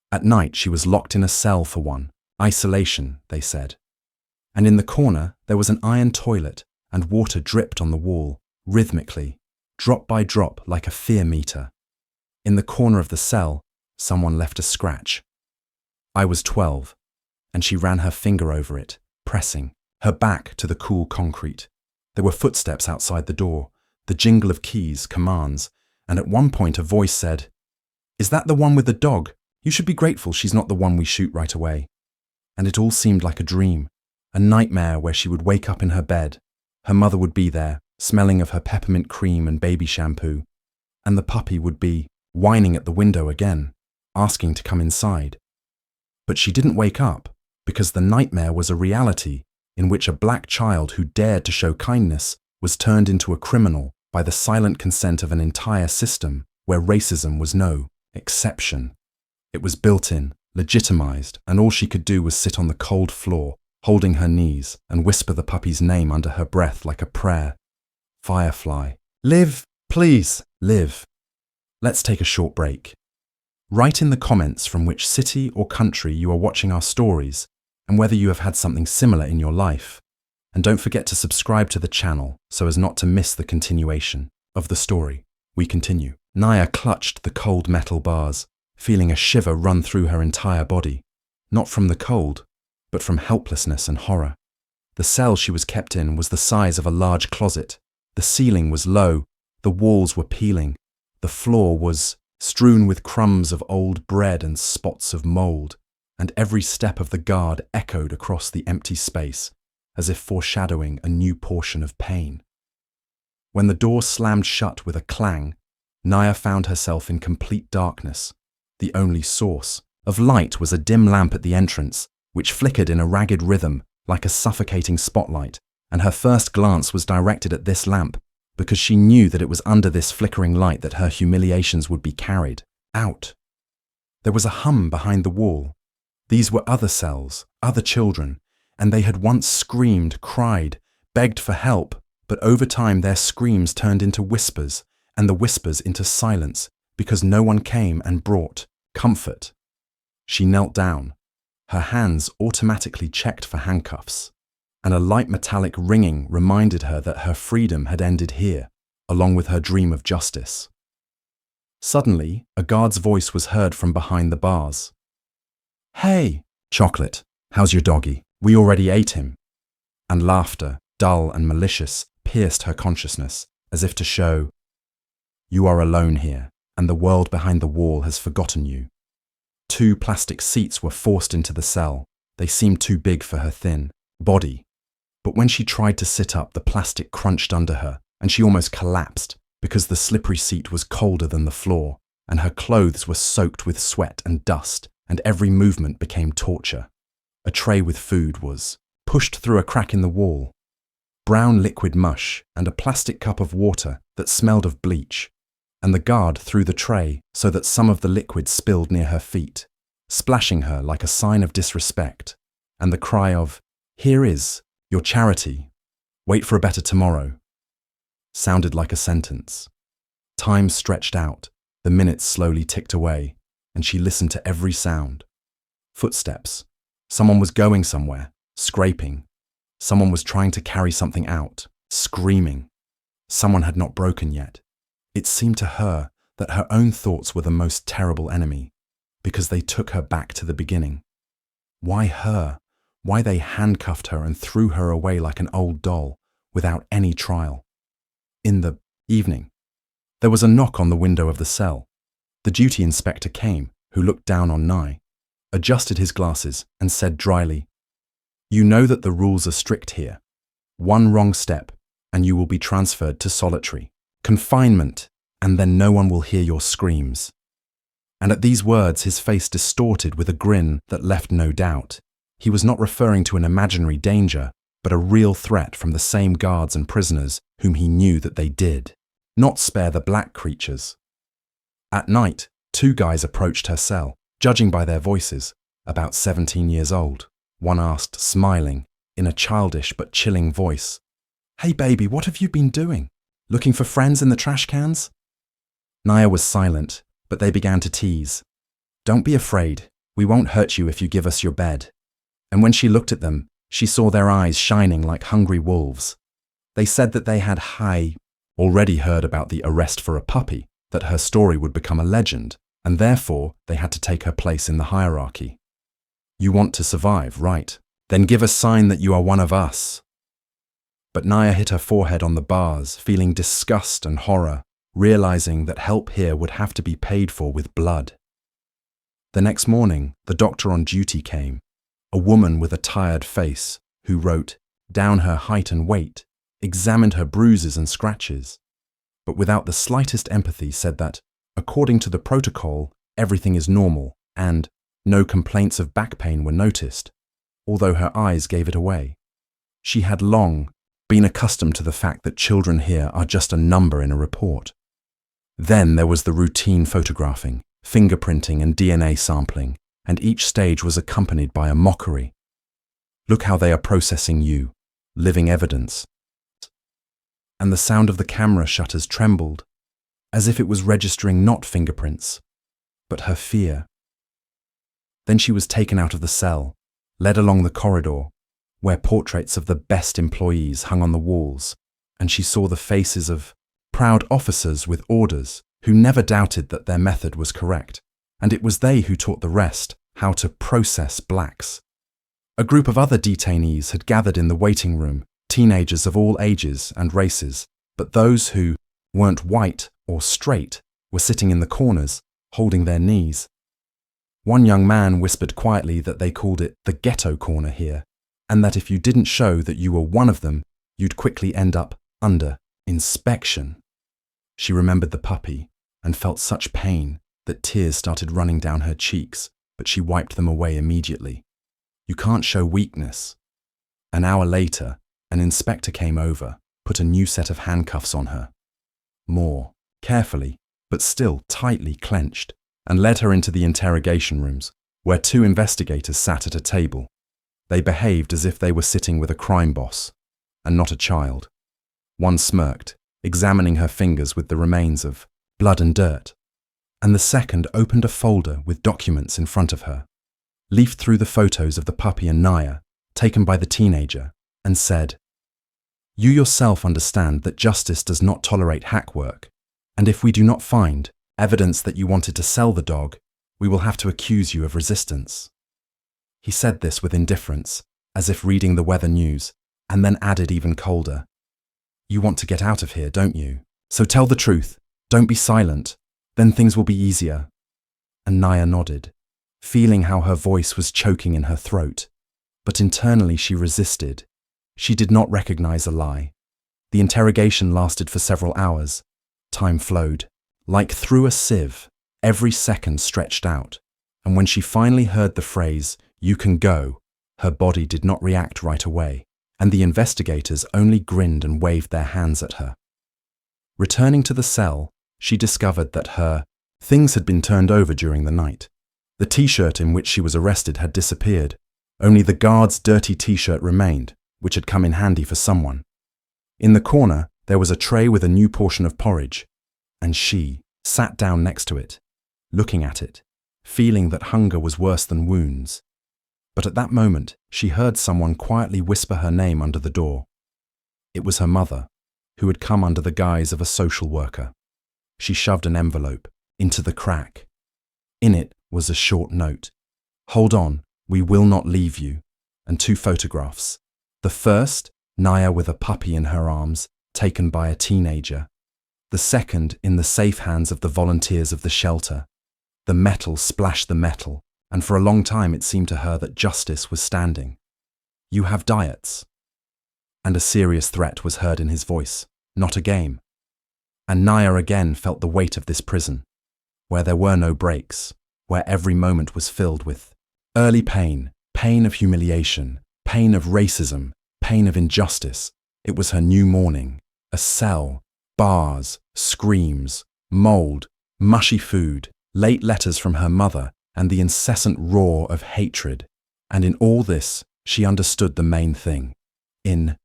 S1: At night she was locked in a cell for one, isolation, they said. And in the corner there was an iron toilet, and water dripped on the wall, rhythmically, drop by drop like a fear meter. In the corner of the cell, someone left a scratch. I was 12, and she ran her finger over it, pressing, her back to the cool concrete. There were footsteps outside the door, the jingle of keys, commands, and at one point a voice said, "Is that the one with the dog? You should be grateful she's not the one we shoot right away." And it all seemed like a dream, a nightmare where she would wake up in her bed. Her mother would be there, smelling of her peppermint cream and baby shampoo, and the puppy would be whining at the window again, asking to come inside. But she didn't wake up, because the nightmare was a reality in which a black child who dared to show kindness was turned into a criminal by the silent consent of an entire system where racism was no exception. It was built in, legitimized, and all she could do was sit on the cold floor, holding her knees, and whisper the puppy's name under her breath like a prayer. Firefly. Live, please, live. Let's take a short break. Write in the comments from which city or country you are watching our stories, and whether you have had something similar in your life. And don't forget to subscribe to the channel so as not to miss the continuation of the story. We continue. Naya clutched the cold metal bars, feeling a shiver run through her entire body, not from the cold, but from helplessness and horror. The cell she was kept in was the size of a large closet. The ceiling was low, the walls were peeling, the floor was strewn with crumbs of old bread and spots of mold, and every step of the guard echoed across the empty space, as if foreshadowing a new portion of pain. When the door slammed shut with a clang, Naya found herself in complete darkness. The only source of light was a dim lamp at the entrance, which flickered in a ragged rhythm like a suffocating spotlight, and her first glance was directed at this lamp because she knew that it was under this flickering light that her humiliations would be carried out. There was a hum behind the wall. These were other cells, other children, and they had once screamed, cried, begged for help, but over time their screams turned into whispers, and the whispers into silence, because no one came and brought comfort. She knelt down. Her hands automatically checked for handcuffs, and a light metallic ringing reminded her that her freedom had ended here, along with her dream of justice. Suddenly, a guard's voice was heard from behind the bars. "Hey, Chocolate, how's your doggy? We already ate him." And laughter, dull and malicious, pierced her consciousness, as if to show, "You are alone here, and the world behind the wall has forgotten you." 2 plastic seats were forced into the cell. They seemed too big for her thin body. But when she tried to sit up, the plastic crunched under her, and she almost collapsed because the slippery seat was colder than the floor, and her clothes were soaked with sweat and dust, and every movement became torture. A tray with food was pushed through a crack in the wall. Brown liquid mush and a plastic cup of water that smelled of bleach, and the guard threw the tray so that some of the liquid spilled near her feet, splashing her like a sign of disrespect, and the cry of, "Here is your charity. Wait for a better tomorrow," sounded like a sentence. Time stretched out, the minutes slowly ticked away, and she listened to every sound. Footsteps. Someone was going somewhere, scraping. Someone was trying to carry something out, screaming. Someone had not broken yet. It seemed to her that her own thoughts were the most terrible enemy, because they took her back to the beginning. Why her? Why they handcuffed her and threw her away like an old doll, without any trial? In the evening, there was a knock on the window of the cell. The duty inspector came, who looked down on Nye, adjusted his glasses, and said dryly, "You know that the rules are strict here. One wrong step, and you will be transferred to solitary confinement, and then no one will hear your screams." And at these words his face distorted with a grin that left no doubt. He was not referring to an imaginary danger, but a real threat from the same guards and prisoners whom he knew that they did not spare the black creatures. At night, 2 guys approached her cell, judging by their voices, about 17 years old. One asked, smiling, in a childish but chilling voice, "Hey baby, what have you been doing? Looking for friends in the trash cans?" Naya was silent, but they began to tease. "Don't be afraid. We won't hurt you if you give us your bed." And when she looked at them, she saw their eyes shining like hungry wolves. They said that they had already heard about the arrest for a puppy, that her story would become a legend, and therefore they had to take her place in the hierarchy. "You want to survive, right? Then give a sign that you are one of us." But Naya hit her forehead on the bars, feeling disgust and horror, realizing that help here would have to be paid for with blood. The next morning, the doctor on duty came, a woman with a tired face, who wrote down her height and weight, examined her bruises and scratches, but without the slightest empathy said that, according to the protocol, everything is normal and no complaints of back pain were noticed, although her eyes gave it away. She had long been accustomed to the fact that children here are just a number in a report. Then there was the routine photographing, fingerprinting and DNA sampling, and each stage was accompanied by a mockery. "Look how they are processing you, living evidence." And the sound of the camera shutters trembled, as if it was registering not fingerprints, but her fear. Then she was taken out of the cell, led along the corridor, where portraits of the best employees hung on the walls, and she saw the faces of proud officers with orders who never doubted that their method was correct, and it was they who taught the rest how to process blacks. A group of other detainees had gathered in the waiting room, teenagers of all ages and races, but those who weren't white or straight were sitting in the corners, holding their knees. One young man whispered quietly that they called it the ghetto corner here, and that if you didn't show that you were one of them, you'd quickly end up under inspection. She remembered the puppy and felt such pain that tears started running down her cheeks, but she wiped them away immediately. You can't show weakness. An hour later, an inspector came over, put a new set of handcuffs on her. More, carefully, but still tightly clenched, and led her into the interrogation rooms, where 2 investigators sat at a table. They behaved as if they were sitting with a crime boss, and not a child. One smirked, examining her fingers with the remains of blood and dirt, and the second opened a folder with documents in front of her, leafed through the photos of the puppy and Naya, taken by the teenager, and said, "You yourself understand that justice does not tolerate hack work, and if we do not find evidence that you wanted to sell the dog, we will have to accuse you of resistance." He said this with indifference, as if reading the weather news, and then added even colder, "You want to get out of here, don't you? So tell the truth, don't be silent, then things will be easier." And Naya nodded, feeling how her voice was choking in her throat, but internally she resisted. She did not recognize a lie. The interrogation lasted for several hours. Time flowed. Like through a sieve, every second stretched out, and when she finally heard the phrase, "You can go," her body did not react right away, and the investigators only grinned and waved their hands at her. Returning to the cell, she discovered that her things had been turned over during the night. The t-shirt in which she was arrested had disappeared. Only the guard's dirty t-shirt remained, which had come in handy for someone. In the corner, there was a tray with a new portion of porridge, and she sat down next to it, looking at it, feeling that hunger was worse than wounds, But at that moment, she heard someone quietly whisper her name under the door. It was her mother, who had come under the guise of a social worker. She shoved an envelope into the crack. In it was a short note. "Hold on, we will not leave you," and 2 photographs. The first, Naya with a puppy in her arms, taken by a teenager. The second, in the safe hands of the volunteers of the shelter. The metal splashed the metal, and for a long time it seemed to her that justice was standing. "You have diets." And a serious threat was heard in his voice, not a game. And Naya again felt the weight of this prison, where there were no breaks, where every moment was filled with early pain, pain of humiliation, pain of racism, pain of injustice. It was her new morning, a cell, bars, screams, mold, mushy food, late letters from her mother, and the incessant roar of hatred. And in all this, she understood the main thing. In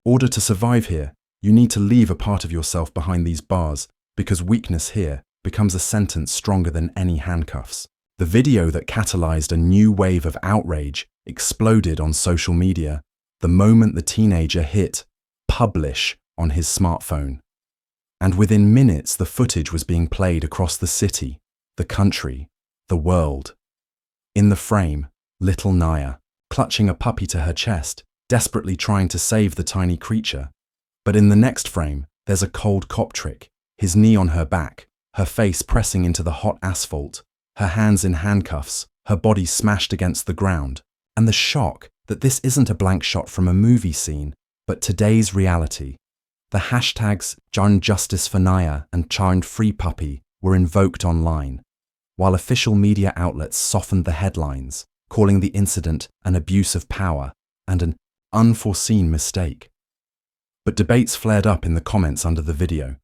S1: order to survive here, you need to leave a part of yourself behind these bars, because weakness here becomes a sentence stronger than any handcuffs. The video that catalyzed a new wave of outrage exploded on social media the moment the teenager hit publish on his smartphone. And within minutes, the footage was being played across the city, the country, the world. In the frame, little Naya, clutching a puppy to her chest, desperately trying to save the tiny creature. But in the next frame, there's a cold cop trick, his knee on her back, her face pressing into the hot asphalt, her hands in handcuffs, her body smashed against the ground, and the shock that this isn't a blank shot from a movie scene, but today's reality. The hashtags Justice for Naya and Child Free Puppy were invoked online, while official media outlets softened the headlines, calling the incident an abuse of power and an unforeseen mistake. But debates flared up in the comments under the video.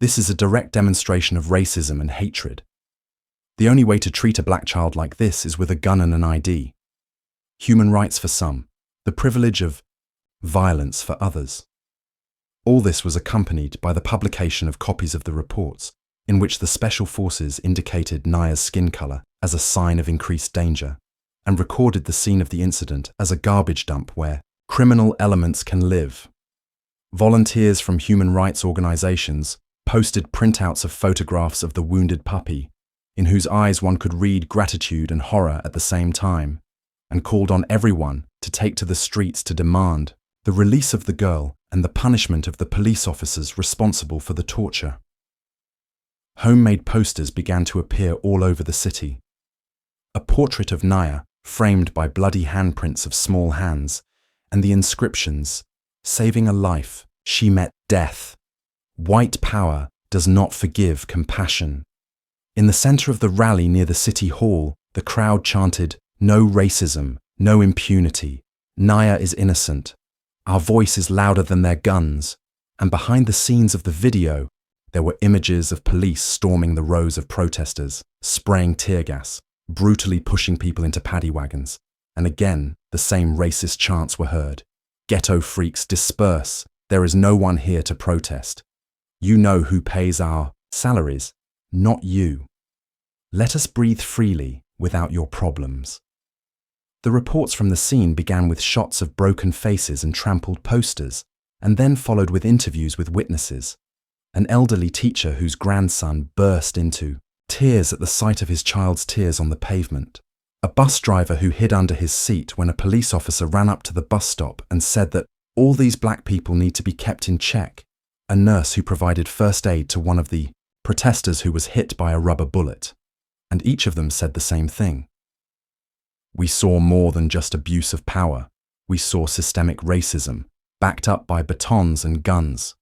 S1: This is a direct demonstration of racism and hatred. The only way to treat a black child like this is with a gun and an ID. Human rights for some, the privilege of violence for others. All this was accompanied by the publication of copies of the reports, in which the special forces indicated Naya's skin color as a sign of increased danger, and recorded the scene of the incident as a garbage dump where criminal elements can live. Volunteers from human rights organizations posted printouts of photographs of the wounded puppy, in whose eyes one could read gratitude and horror at the same time, and called on everyone to take to the streets to demand the release of the girl and the punishment of the police officers responsible for the torture. Homemade posters began to appear all over the city. A portrait of Naya, framed by bloody handprints of small hands, and the inscriptions, "Saving a life, she met death. White power does not forgive compassion." In the center of the rally near the city hall, the crowd chanted, "No racism, no impunity. Naya is innocent. Our voice is louder than their guns." And behind the scenes of the video, there were images of police storming the rows of protesters, spraying tear gas, brutally pushing people into paddy wagons. And again, the same racist chants were heard. "Ghetto freaks, disperse. There is no one here to protest. You know who pays our salaries, not you. Let us breathe freely without your problems." The reports from the scene began with shots of broken faces and trampled posters, and then followed with interviews with witnesses. An elderly teacher whose grandson burst into tears at the sight of his child's tears on the pavement. A bus driver who hid under his seat when a police officer ran up to the bus stop and said that all these black people need to be kept in check. A nurse who provided first aid to one of the protesters who was hit by a rubber bullet. And each of them said the same thing. We saw more than just abuse of power. We saw systemic racism, backed up by batons and guns.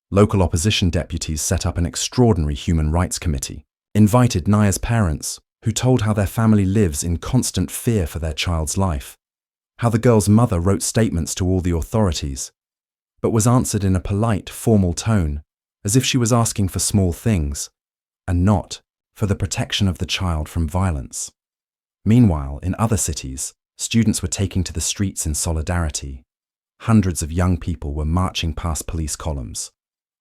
S1: Local opposition deputies set up an extraordinary human rights committee, invited Naya's parents, who told how their family lives in constant fear for their child's life, how the girl's mother wrote statements to all the authorities, but was answered in a polite, formal tone, as if she was asking for small things, and not for the protection of the child from violence. Meanwhile, in other cities, students were taking to the streets in solidarity. Hundreds of young people were marching past police columns,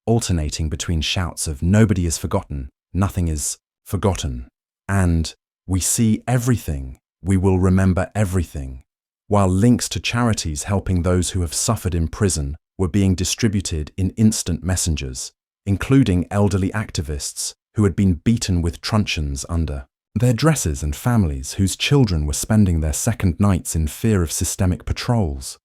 S1: alternating between shouts of "Nobody is forgotten, nothing is forgotten," and "We see everything, We will remember everything, while links to charities helping those who have suffered in prison were being distributed in instant messengers, including elderly activists who had been beaten with truncheons under their dresses and families whose children were spending their second nights in fear of systemic patrols.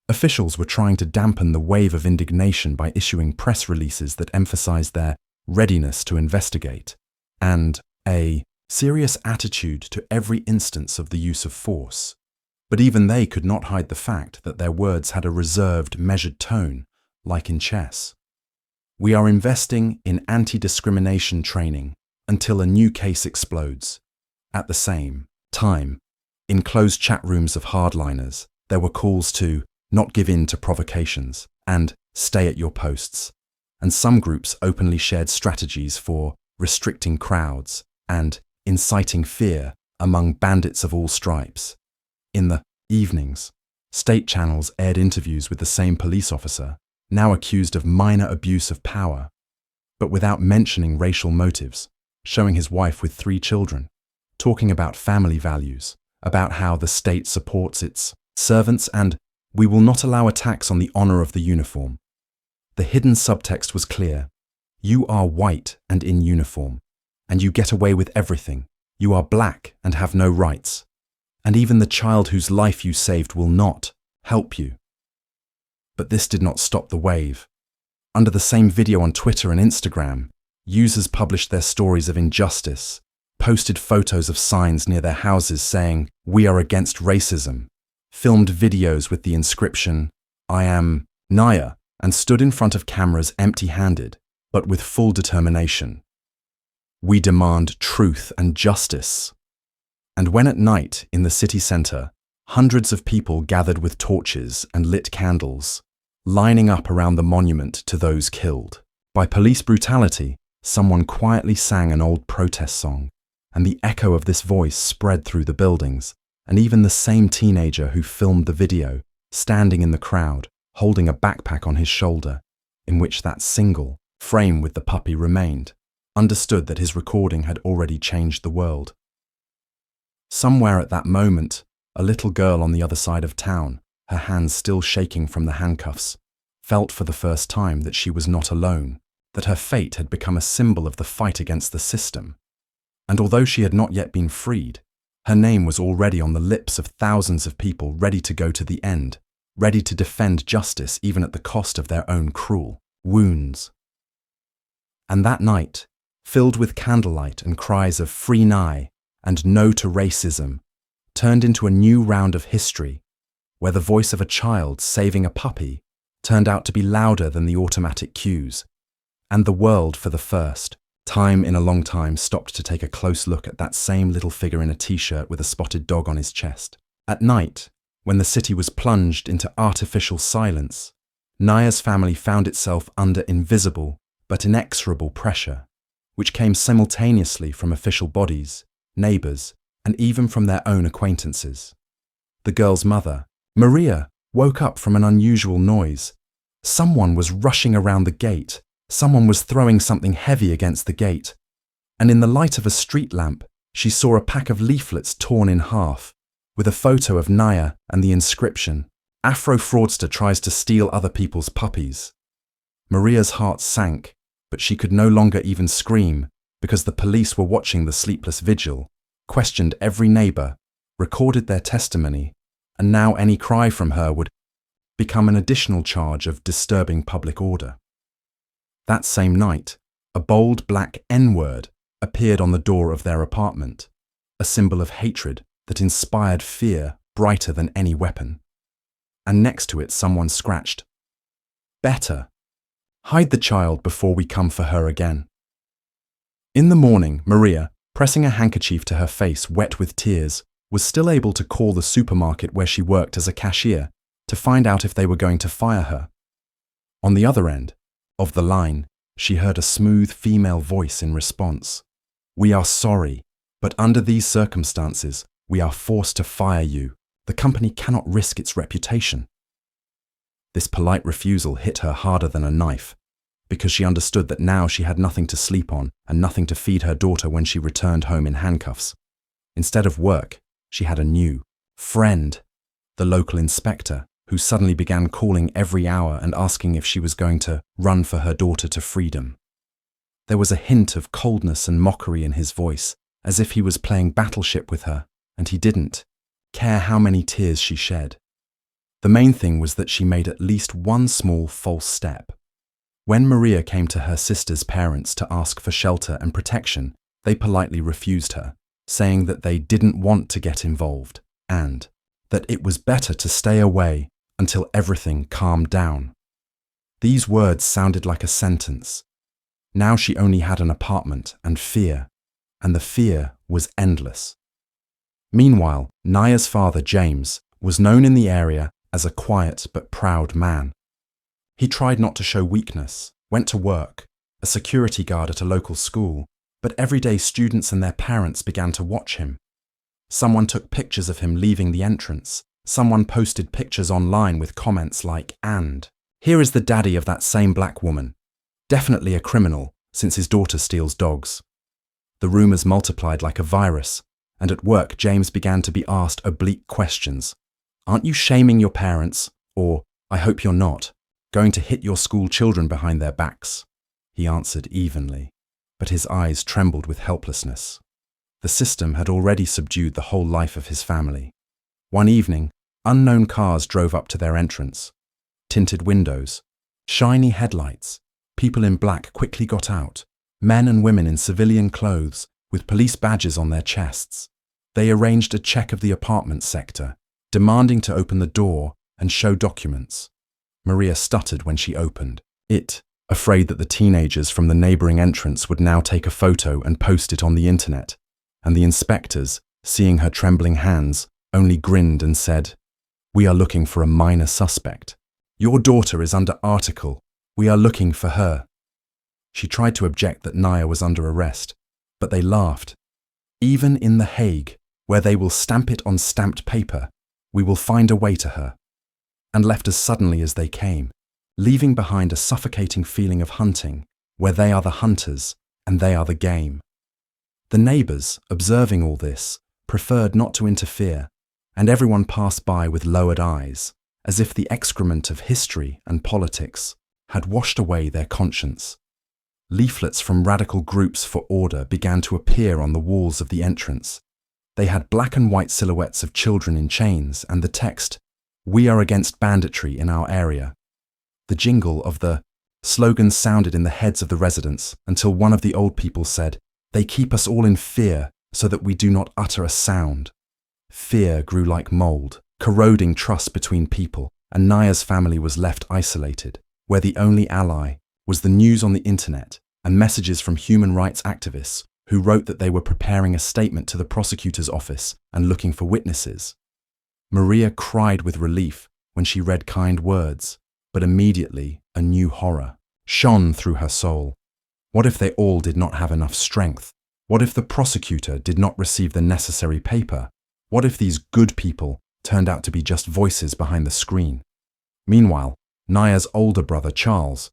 S1: Officials were trying to dampen the wave of indignation by issuing press releases that emphasized their readiness to investigate and a serious attitude to every instance of the use of force. But even they could not hide the fact that their words had a reserved, measured tone, like in chess. We are investing in anti-discrimination training until a new case explodes. At the same time, in closed chat rooms of hardliners, there were calls to not give in to provocations and stay at your posts. And some groups openly shared strategies for restricting crowds and inciting fear among bandits of all stripes. In the evenings, state channels aired interviews with the same police officer, now accused of minor abuse of power, but without mentioning racial motives, showing his wife with 3 children, talking about family values, about how the state supports its servants, and we will not allow attacks on the honor of the uniform. The hidden subtext was clear. You are white and in uniform, and you get away with everything. You are black and have no rights. And even the child whose life you saved will not help you. But this did not stop the wave. Under the same video on Twitter and Instagram, users published their stories of injustice, posted photos of signs near their houses saying, "We are against racism," filmed videos with the inscription, "I am Naya," and stood in front of cameras empty-handed, but with full determination. We demand truth and justice. And when at night, in the city centre, hundreds of people gathered with torches and lit candles, lining up around the monument to those killed by police brutality, someone quietly sang an old protest song, and the echo of this voice spread through the buildings, and even the same teenager who filmed the video, standing in the crowd, holding a backpack on his shoulder, in which that single frame with the puppy remained, understood that his recording had already changed the world. Somewhere at that moment, a little girl on the other side of town, her hands still shaking from the handcuffs, felt for the first time that she was not alone, that her fate had become a symbol of the fight against the system. And although she had not yet been freed, her name was already on the lips of thousands of people ready to go to the end, ready to defend justice even at the cost of their own cruel wounds. And that night, filled with candlelight and cries of "Free Nye" and "No to Racism," turned into a new round of history, where the voice of a child saving a puppy turned out to be louder than the automatic cues, and the world, for the first time in a long time, stopped to take a close look at that same little figure in a t-shirt with a spotted dog on his chest. At night, when the city was plunged into artificial silence, Naya's family found itself under invisible but inexorable pressure, which came simultaneously from official bodies, neighbours, and even from their own acquaintances. The girl's mother, Maria, woke up from an unusual noise. Someone was rushing around the gate. Someone was throwing something heavy against the gate. And in the light of a street lamp, she saw a pack of leaflets torn in half, with a photo of Naya and the inscription, "Afro fraudster tries to steal other people's puppies." Maria's heart sank, but she could no longer even scream because the police were watching the sleepless vigil, questioned every neighbour, recorded their testimony, and now any cry from her would become an additional charge of disturbing public order. That same night, a bold black N-word appeared on the door of their apartment, a symbol of hatred that inspired fear brighter than any weapon. And next to it someone scratched, "Better. Hide the child before we come for her again." In the morning, Maria, pressing a handkerchief to her face wet with tears, was still able to call the supermarket where she worked as a cashier to find out if they were going to fire her. On the other end of the line, she heard a smooth female voice in response. "We are sorry, but under these circumstances, we are forced to fire you. The company cannot risk its reputation." This polite refusal hit her harder than a knife, because she understood that now she had nothing to sleep on and nothing to feed her daughter when she returned home in handcuffs. Instead of work, she had a new friend, the local inspector, who suddenly began calling every hour and asking if she was going to run for her daughter to freedom. There was a hint of coldness and mockery in his voice, as if he was playing battleship with her, and he didn't care how many tears she shed. The main thing was that she made at least one small false step. When Maria came to her sister's parents to ask for shelter and protection, they politely refused her, saying that they didn't want to get involved and that it was better to stay away until everything calmed down. These words sounded like a sentence. Now she only had an apartment and fear, and the fear was endless. Meanwhile, Naya's father, James, was known in the area as a quiet but proud man. He tried not to show weakness, went to work, a security guard at a local school, but everyday students and their parents began to watch him. Someone took pictures of him leaving the entrance. Someone posted pictures online with comments like, "And here is the daddy of that same black woman. Definitely a criminal, since his daughter steals dogs." The rumors multiplied like a virus, and at work James began to be asked oblique questions. "Aren't you shaming your parents?" Or, "I hope you're not, going to hit your school children behind their backs?" He answered evenly, but his eyes trembled with helplessness. The system had already subdued the whole life of his family. One evening, unknown cars drove up to their entrance. Tinted windows, shiny headlights, people in black quickly got out, men and women in civilian clothes with police badges on their chests. They arranged a check of the apartment sector, demanding to open the door and show documents. Maria stuttered when she opened it, afraid that the teenagers from the neighboring entrance would now take a photo and post it on the internet, and the inspectors, seeing her trembling hands, only grinned and said, "We are looking for a minor suspect. Your daughter is under article. We are looking for her." She tried to object that Naya was under arrest, but they laughed. "Even in The Hague, where they will stamp it on stamped paper, we will find a way to her," and left as suddenly as they came, leaving behind a suffocating feeling of hunting, where they are the hunters and they are the game. The neighbours, observing all this, preferred not to interfere, and everyone passed by with lowered eyes, as if the excrement of history and politics had washed away their conscience. Leaflets from radical groups for order began to appear on the walls of the entrance. They had black and white silhouettes of children in chains and the text, "We are against banditry in our area." The jingle of the slogan sounded in the heads of the residents until one of the old people said, "They keep us all in fear so that we do not utter a sound." Fear grew like mold, corroding trust between people, and Naya's family was left isolated, where the only ally was the news on the internet and messages from human rights activists who wrote that they were preparing a statement to the prosecutor's office and looking for witnesses. Maria cried with relief when she read kind words, but immediately a new horror shone through her soul. What if they all did not have enough strength? What if the prosecutor did not receive the necessary paper? What if these good people turned out to be just voices behind the screen? Meanwhile, Naya's older brother, Charles,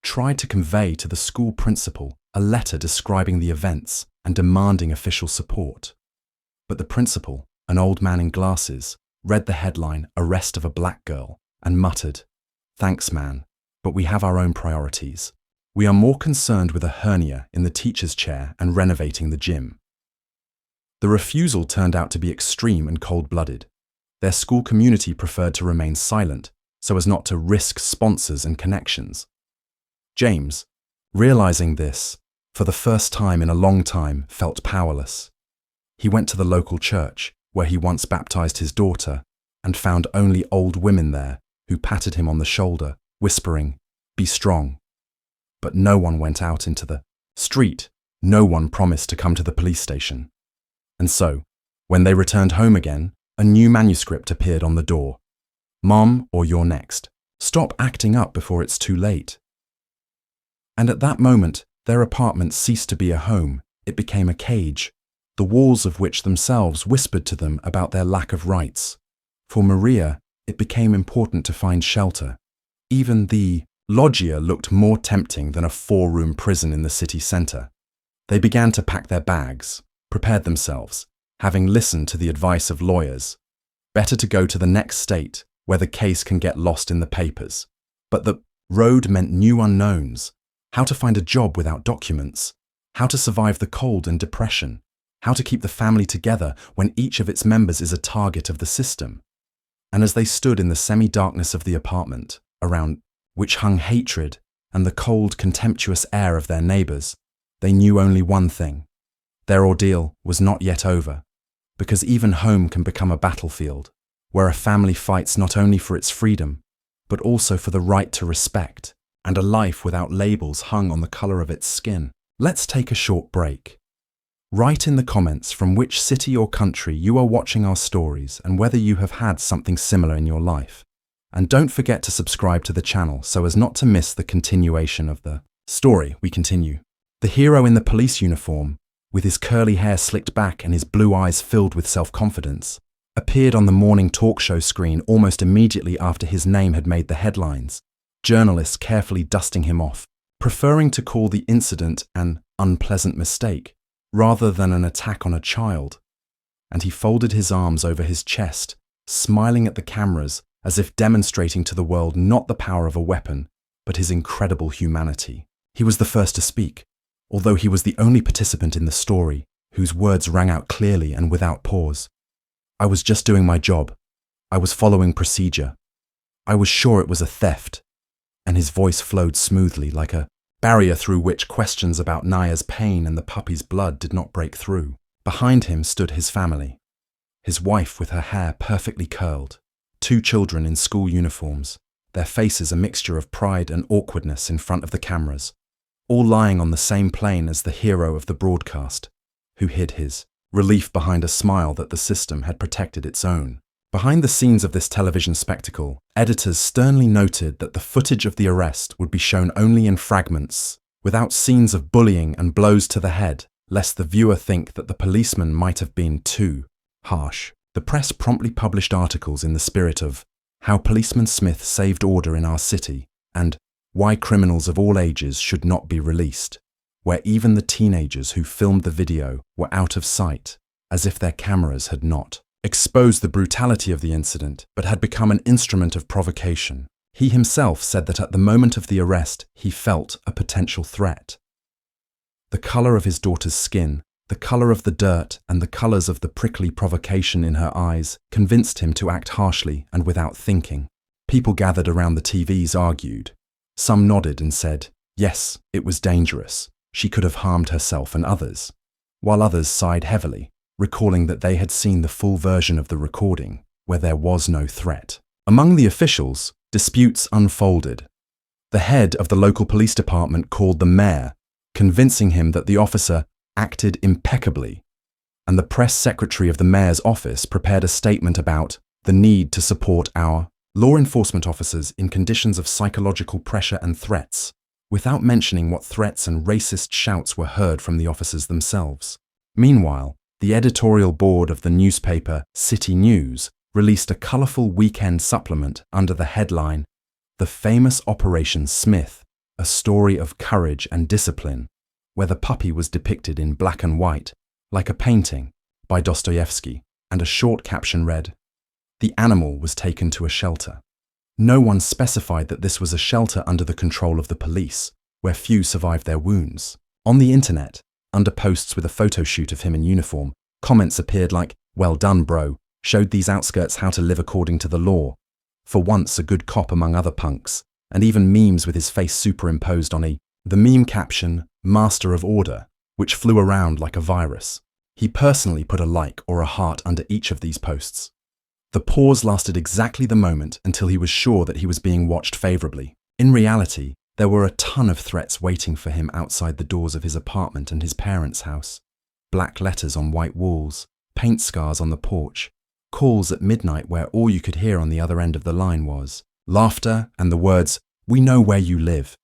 S1: tried to convey to the school principal a letter describing the events and demanding official support. But the principal, an old man in glasses, read the headline, "Arrest of a Black Girl," and muttered, "Thanks, man, but we have our own priorities. We are more concerned with a hernia in the teacher's chair and renovating the gym." The refusal turned out to be extreme and cold-blooded. Their school community preferred to remain silent so as not to risk sponsors and connections. James, realizing this, for the first time in a long time, felt powerless. He went to the local church, where he once baptized his daughter, and found only old women there who patted him on the shoulder, whispering, "Be strong." But no one went out into the street. No one promised to come to the police station. And so, when they returned home again, a new manuscript appeared on the door. "Mom, or you're next. Stop acting up before it's too late." And at that moment, their apartment ceased to be a home. It became a cage, the walls of which themselves whispered to them about their lack of rights. For Maria, it became important to find shelter. Even the loggia looked more tempting than a 4-room prison in the city centre. They began to pack their bags, prepared themselves, having listened to the advice of lawyers. Better to go to the next state, where the case can get lost in the papers. But the road meant new unknowns. How to find a job without documents. How to survive the cold and depression. How to keep the family together when each of its members is a target of the system. And as they stood in the semi-darkness of the apartment, around which hung hatred and the cold, contemptuous air of their neighbors, they knew only one thing. Their ordeal was not yet over, because even home can become a battlefield, where a family fights not only for its freedom, but also for the right to respect, and a life without labels hung on the color of its skin. Let's take a short break. Write in the comments from which city or country you are watching our stories and whether you have had something similar in your life. And don't forget to subscribe to the channel so as not to miss the continuation of the story. We continue. The hero in the police uniform, with his curly hair slicked back and his blue eyes filled with self-confidence, appeared on the morning talk show screen almost immediately after his name had made the headlines, journalists carefully dusting him off, preferring to call the incident an unpleasant mistake rather than an attack on a child. And he folded his arms over his chest, smiling at the cameras as if demonstrating to the world not the power of a weapon, but his incredible humanity. He was the first to speak, although he was the only participant in the story whose words rang out clearly and without pause. I was just doing my job. I was following procedure. I was sure it was a theft. And his voice flowed smoothly like a barrier through which questions about Naya's pain and the puppy's blood did not break through. Behind him stood his family. His wife with her hair perfectly curled. 2 children in school uniforms, their faces a mixture of pride and awkwardness in front of the cameras, all lying on the same plane as the hero of the broadcast, who hid his relief behind a smile that the system had protected its own. Behind the scenes of this television spectacle, editors sternly noted that the footage of the arrest would be shown only in fragments, without scenes of bullying and blows to the head, lest the viewer think that the policeman might have been too harsh. The press promptly published articles in the spirit of How Policeman Smith Saved Order in Our City and Why Criminals of All Ages Should Not Be Released, where even the teenagers who filmed the video were out of sight, as if their cameras had not exposed the brutality of the incident, but had become an instrument of provocation. He himself said that at the moment of the arrest, he felt a potential threat. The color of his daughter's skin, the color of the dirt, and the colors of the prickly provocation in her eyes convinced him to act harshly and without thinking. People gathered around the TVs argued. Some nodded and said, yes, it was dangerous. She could have harmed herself and others, while others sighed heavily, recalling that they had seen the full version of the recording, where there was no threat. Among the officials, disputes unfolded. The head of the local police department called the mayor, convincing him that the officer acted impeccably, and the press secretary of the mayor's office prepared a statement about the need to support our law enforcement officers in conditions of psychological pressure and threats, without mentioning what threats and racist shouts were heard from the officers themselves. Meanwhile, the editorial board of the newspaper City News released a colorful weekend supplement under the headline, The Famous Operation Smith, a story of courage and discipline, where the puppy was depicted in black and white, like a painting, by Dostoevsky, and a short caption read, The animal was taken to a shelter. No one specified that this was a shelter under the control of the police, where few survived their wounds. On the internet, under posts with a photo shoot of him in uniform, comments appeared like, well done bro, showed these outskirts how to live according to the law. For once a good cop among other punks, and even memes with his face superimposed on the meme caption, Master of Order, which flew around like a virus. He personally put a like or a heart under each of these posts. The pause lasted exactly the moment until he was sure that he was being watched favorably. In reality, there were a ton of threats waiting for him outside the doors of his apartment and his parents' house. Black letters on white walls, paint scars on the porch, calls at midnight where all you could hear on the other end of the line was laughter and the words, "We know where you live."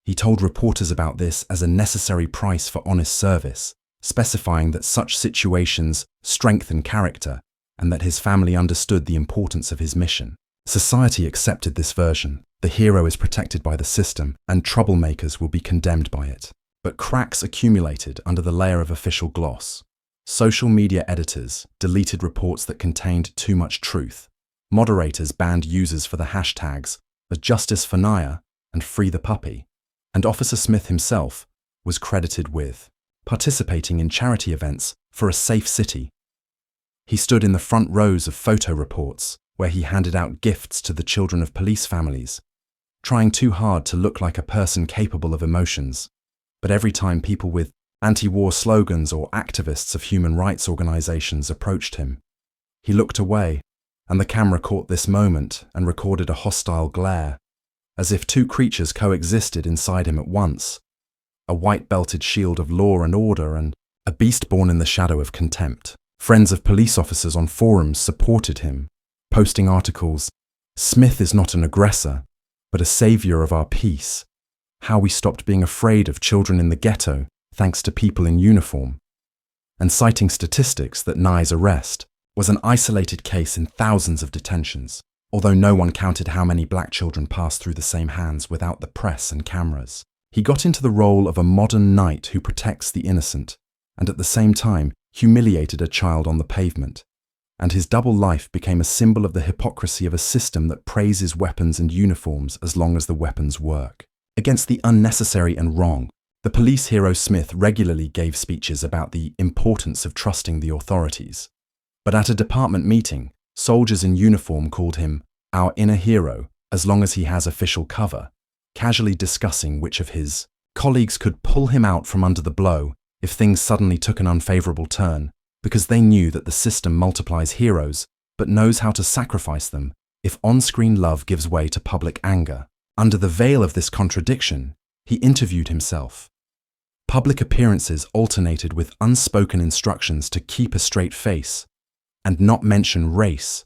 S1: He told reporters about this as a necessary price for honest service, specifying that such situations strengthen character and that his family understood the importance of his mission. Society accepted this version. The hero is protected by the system, and troublemakers will be condemned by it. But cracks accumulated under the layer of official gloss. Social media editors deleted reports that contained too much truth. Moderators banned users for the hashtags #Justice for Naya and Free the Puppy. And Officer Smith himself was credited with participating in charity events for a safe city. He stood in the front rows of photo reports where he handed out gifts to the children of police families, trying too hard to look like a person capable of emotions. But every time people with anti-war slogans or activists of human rights organizations approached him, he looked away, and the camera caught this moment and recorded a hostile glare, as if two creatures coexisted inside him at once, a white-belted shield of law and order and a beast born in the shadow of contempt. Friends of police officers on forums supported him, posting articles, "Smith is not an aggressor, but a savior of our peace. How we stopped being afraid of children in the ghetto thanks to people in uniform," and citing statistics that Nye's arrest was an isolated case in thousands of detentions, although no one counted how many black children passed through the same hands without the press and cameras. He got into the role of a modern knight who protects the innocent, and at the same time humiliated a child on the pavement. And his double life became a symbol of the hypocrisy of a system that praises weapons and uniforms as long as the weapons work. Against the unnecessary and wrong, the police hero Smith regularly gave speeches about the importance of trusting the authorities. But at a department meeting, soldiers in uniform called him our inner hero as long as he has official cover, casually discussing which of his colleagues could pull him out from under the blow if things suddenly took an unfavorable turn, because they knew that the system multiplies heroes but knows how to sacrifice them if on-screen love gives way to public anger. Under the veil of this contradiction, he interviewed himself. Public appearances alternated with unspoken instructions to keep a straight face and not mention race,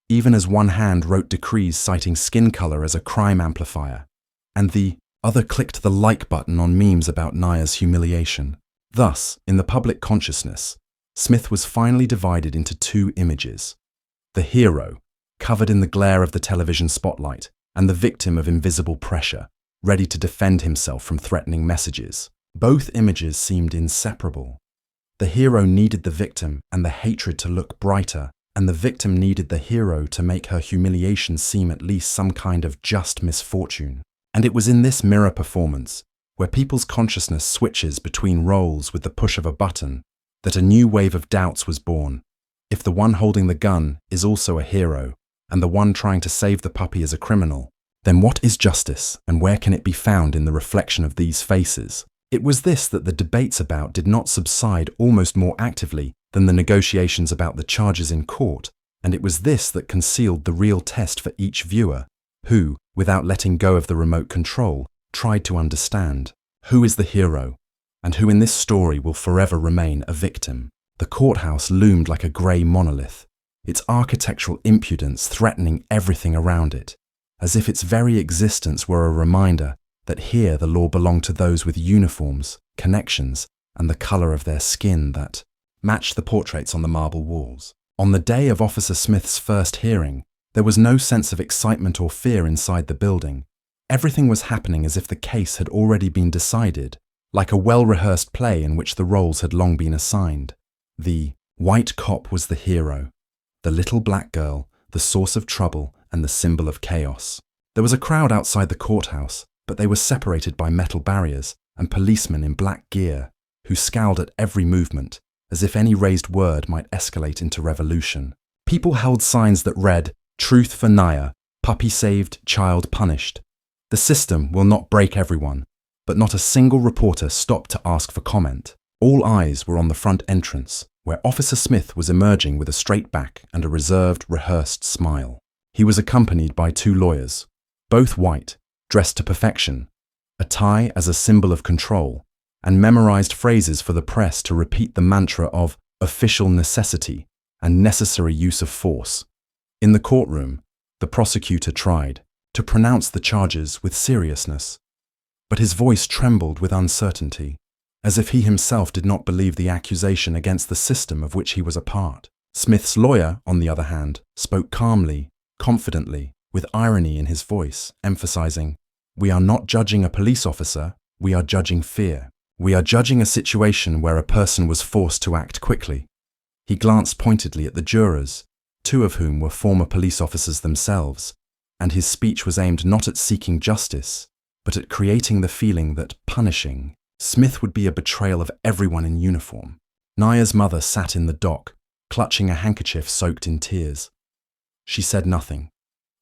S1: even as one hand wrote decrees citing skin color as a crime amplifier, and the other clicked the like button on memes about Naya's humiliation. Thus, in the public consciousness, Smith was finally divided into two images: the hero, covered in the glare of the television spotlight, and the victim of invisible pressure, ready to defend himself from threatening messages. Both images seemed inseparable. The hero needed the victim and the hatred to look brighter, and the victim needed the hero to make her humiliation seem at least some kind of just misfortune. And it was in this mirror performance, where people's consciousness switches between roles with the push of a button, that a new wave of doubts was born. If the one holding the gun is also a hero, and the one trying to save the puppy is a criminal, then what is justice, and where can it be found in the reflection of these faces? It was this that the debates about did not subside almost more actively than the negotiations about the charges in court, and it was this that concealed the real test for each viewer, who, without letting go of the remote control, tried to understand who is the hero, and who in this story will forever remain a victim. The courthouse loomed like a grey monolith, its architectural impudence threatening everything around it, as if its very existence were a reminder that here the law belonged to those with uniforms, connections, and the colour of their skin that matched the portraits on the marble walls. On the day of Officer Smith's first hearing, there was no sense of excitement or fear inside the building. Everything was happening as if the case had already been decided, like a well-rehearsed play in which the roles had long been assigned. The white cop was the hero, the little black girl, the source of trouble and the symbol of chaos. There was a crowd outside the courthouse, but they were separated by metal barriers and policemen in black gear, who scowled at every movement, as if any raised word might escalate into revolution. People held signs that read, "Truth for Naya, puppy saved, child punished. The system will not break everyone," but not a single reporter stopped to ask for comment. All eyes were on the front entrance, where Officer Smith was emerging with a straight back and a reserved, rehearsed smile. He was accompanied by two lawyers, both white, dressed to perfection, a tie as a symbol of control, and memorized phrases for the press to repeat the mantra of official necessity and necessary use of force. In the courtroom, the prosecutor tried to pronounce the charges with seriousness, but his voice trembled with uncertainty, as if he himself did not believe the accusation against the system of which he was a part. Smith's lawyer, on the other hand, spoke calmly, confidently, with irony in his voice, emphasizing, "We are not judging a police officer, we are judging fear." We are judging a situation where a person was forced to act quickly. He glanced pointedly at the jurors, two of whom were former police officers themselves, and his speech was aimed not at seeking justice, but at creating the feeling that punishing Smith would be a betrayal of everyone in uniform. Naya's mother sat in the dock, clutching a handkerchief soaked in tears. She said nothing,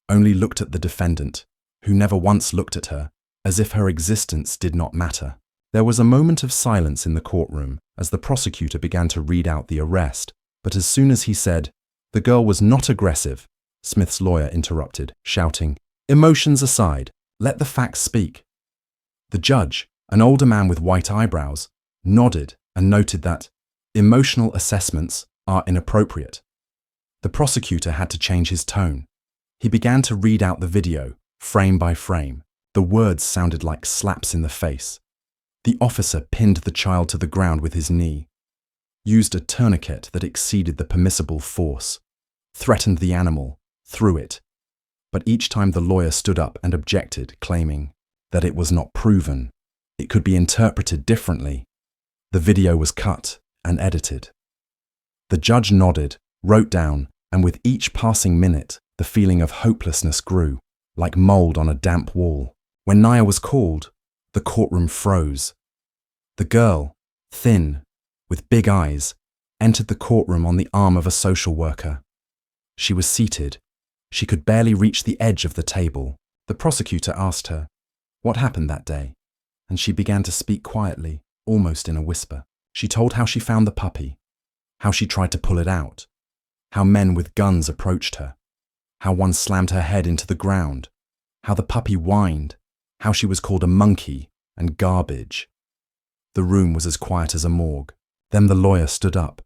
S1: only looked at the defendant, who never once looked at her, as if her existence did not matter. There was a moment of silence in the courtroom as the prosecutor began to read out the arrest, but as soon as he said, "The girl was not aggressive," Smith's lawyer interrupted, shouting, "Emotions aside, let the facts speak." The judge, an older man with white eyebrows, nodded and noted that emotional assessments are inappropriate. The prosecutor had to change his tone. He began to read out the video, frame by frame. The words sounded like slaps in the face. The officer pinned the child to the ground with his knee, used a tourniquet that exceeded the permissible force, threatened the animal, threw it. But each time the lawyer stood up and objected, claiming that it was not proven, it could be interpreted differently. The video was cut and edited. The judge nodded, wrote down, and with each passing minute, the feeling of hopelessness grew, like mold on a damp wall. When Naya was called, the courtroom froze. The girl, thin, with big eyes, entered the courtroom on the arm of a social worker. She was seated. She could barely reach the edge of the table. The prosecutor asked her, "What happened that day?" And she began to speak quietly, almost in a whisper. She told how she found the puppy, how she tried to pull it out, how men with guns approached her, how one slammed her head into the ground, how the puppy whined, how she was called a monkey and garbage. The room was as quiet as a morgue. Then the lawyer stood up.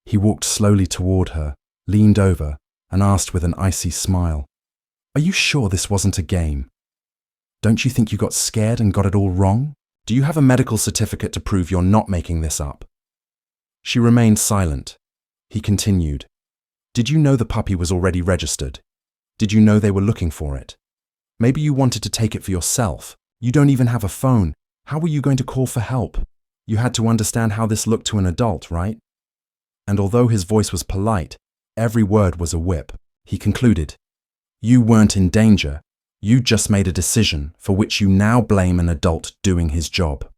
S1: He walked slowly toward her, leaned over, and asked with an icy smile, "Are you sure this wasn't a game? Don't you think you got scared and got it all wrong? Do you have a medical certificate to prove you're not making this up?" She remained silent. He continued, "Did you know the puppy was already registered? Did you know they were looking for it? Maybe you wanted to take it for yourself. You don't even have a phone. How were you going to call for help? You had to understand how this looked to an adult, right?" And although his voice was polite, every word was a whip. He concluded, "You weren't in danger. You just made a decision for which you now blame an adult doing his job."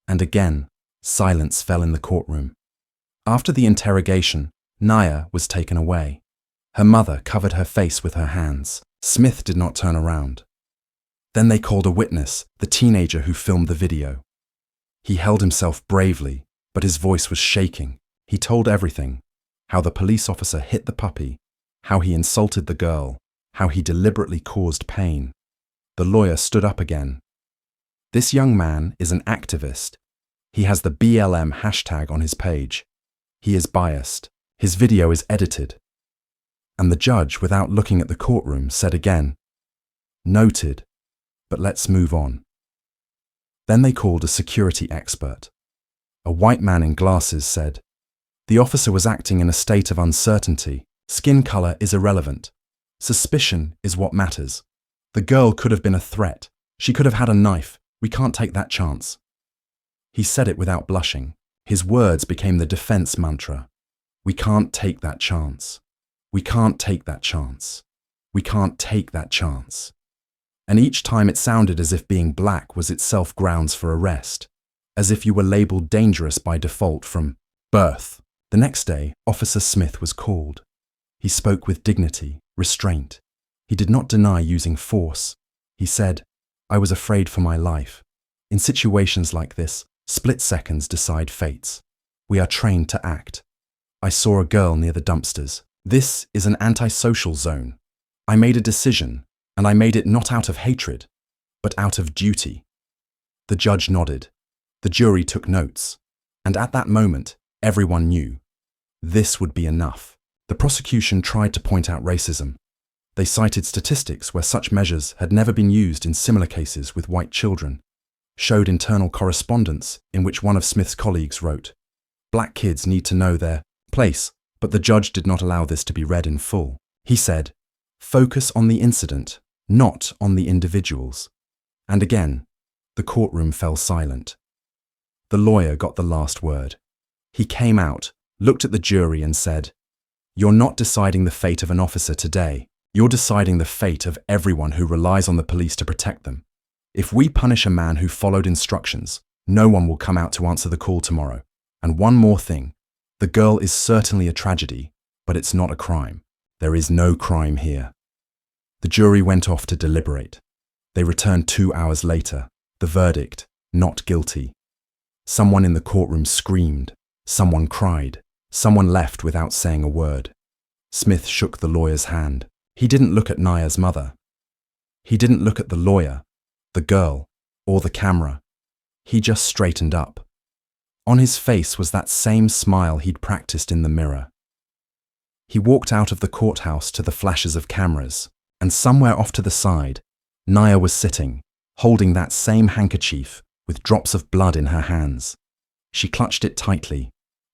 S1: And again, silence fell in the courtroom. After the interrogation, Naya was taken away. Her mother covered her face with her hands. Smith did not turn around. Then they called a witness, the teenager who filmed the video. He held himself bravely, but his voice was shaking. He told everything: how the police officer hit the puppy, how he insulted the girl, how he deliberately caused pain. The lawyer stood up again. "This young man is an activist. He has the BLM hashtag on his page. He is biased. His video is edited." And the judge, without looking at the courtroom, said again, "Noted, but let's move on." Then they called a security expert. A white man in glasses said, "The officer was acting in a state of uncertainty. Skin color is irrelevant. Suspicion is what matters. The girl could have been a threat. She could have had a knife. We can't take that chance." He said it without blushing. His words became the defense mantra. "We can't take that chance. We can't take that chance. We can't take that chance." And each time it sounded as if being black was itself grounds for arrest, as if you were labeled dangerous by default from birth. The next day, Officer Smith was called. He spoke with dignity, restraint. He did not deny using force. He said, "I was afraid for my life. In situations like this, split seconds decide fates. We are trained to act. I saw a girl near the dumpsters. This is an antisocial zone. I made a decision, and I made it not out of hatred, but out of duty." The judge nodded. The jury took notes. And at that moment, everyone knew this would be enough. The prosecution tried to point out racism. They cited statistics where such measures had never been used in similar cases with white children, showed internal correspondence in which one of Smith's colleagues wrote, "Black kids need to know their place," but the judge did not allow this to be read in full. He said, "Focus on the incident, not on the individuals." And again, the courtroom fell silent. The lawyer got the last word. He came out, looked at the jury and said, "You're not deciding the fate of an officer today. You're deciding the fate of everyone who relies on the police to protect them. If we punish a man who followed instructions, no one will come out to answer the call tomorrow. And one more thing, the girl is certainly a tragedy, but it's not a crime. There is no crime here." The jury went off to deliberate. They returned 2 hours later. The verdict, not guilty. Someone in the courtroom screamed. Someone cried. Someone left without saying a word. Smith shook the lawyer's hand. He didn't look at Naya's mother. He didn't look at the lawyer, the girl, or the camera. He just straightened up. On his face was that same smile he'd practiced in the mirror. He walked out of the courthouse to the flashes of cameras, and somewhere off to the side, Naya was sitting, holding that same handkerchief with drops of blood in her hands. She clutched it tightly,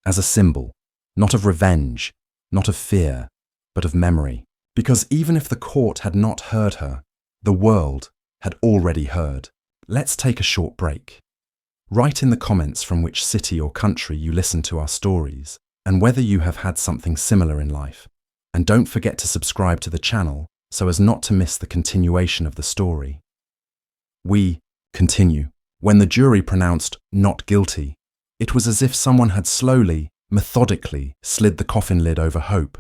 S1: as a symbol, not of revenge, not of fear, but of memory. Because even if the court had not heard her, the world had already heard. Let's take a short break. Write in the comments from which city or country you listen to our stories, and whether you have had something similar in life. And don't forget to subscribe to the channel so as not to miss the continuation of the story. We continue. When the jury pronounced not guilty, it was as if someone had slowly, methodically slid the coffin lid over hope,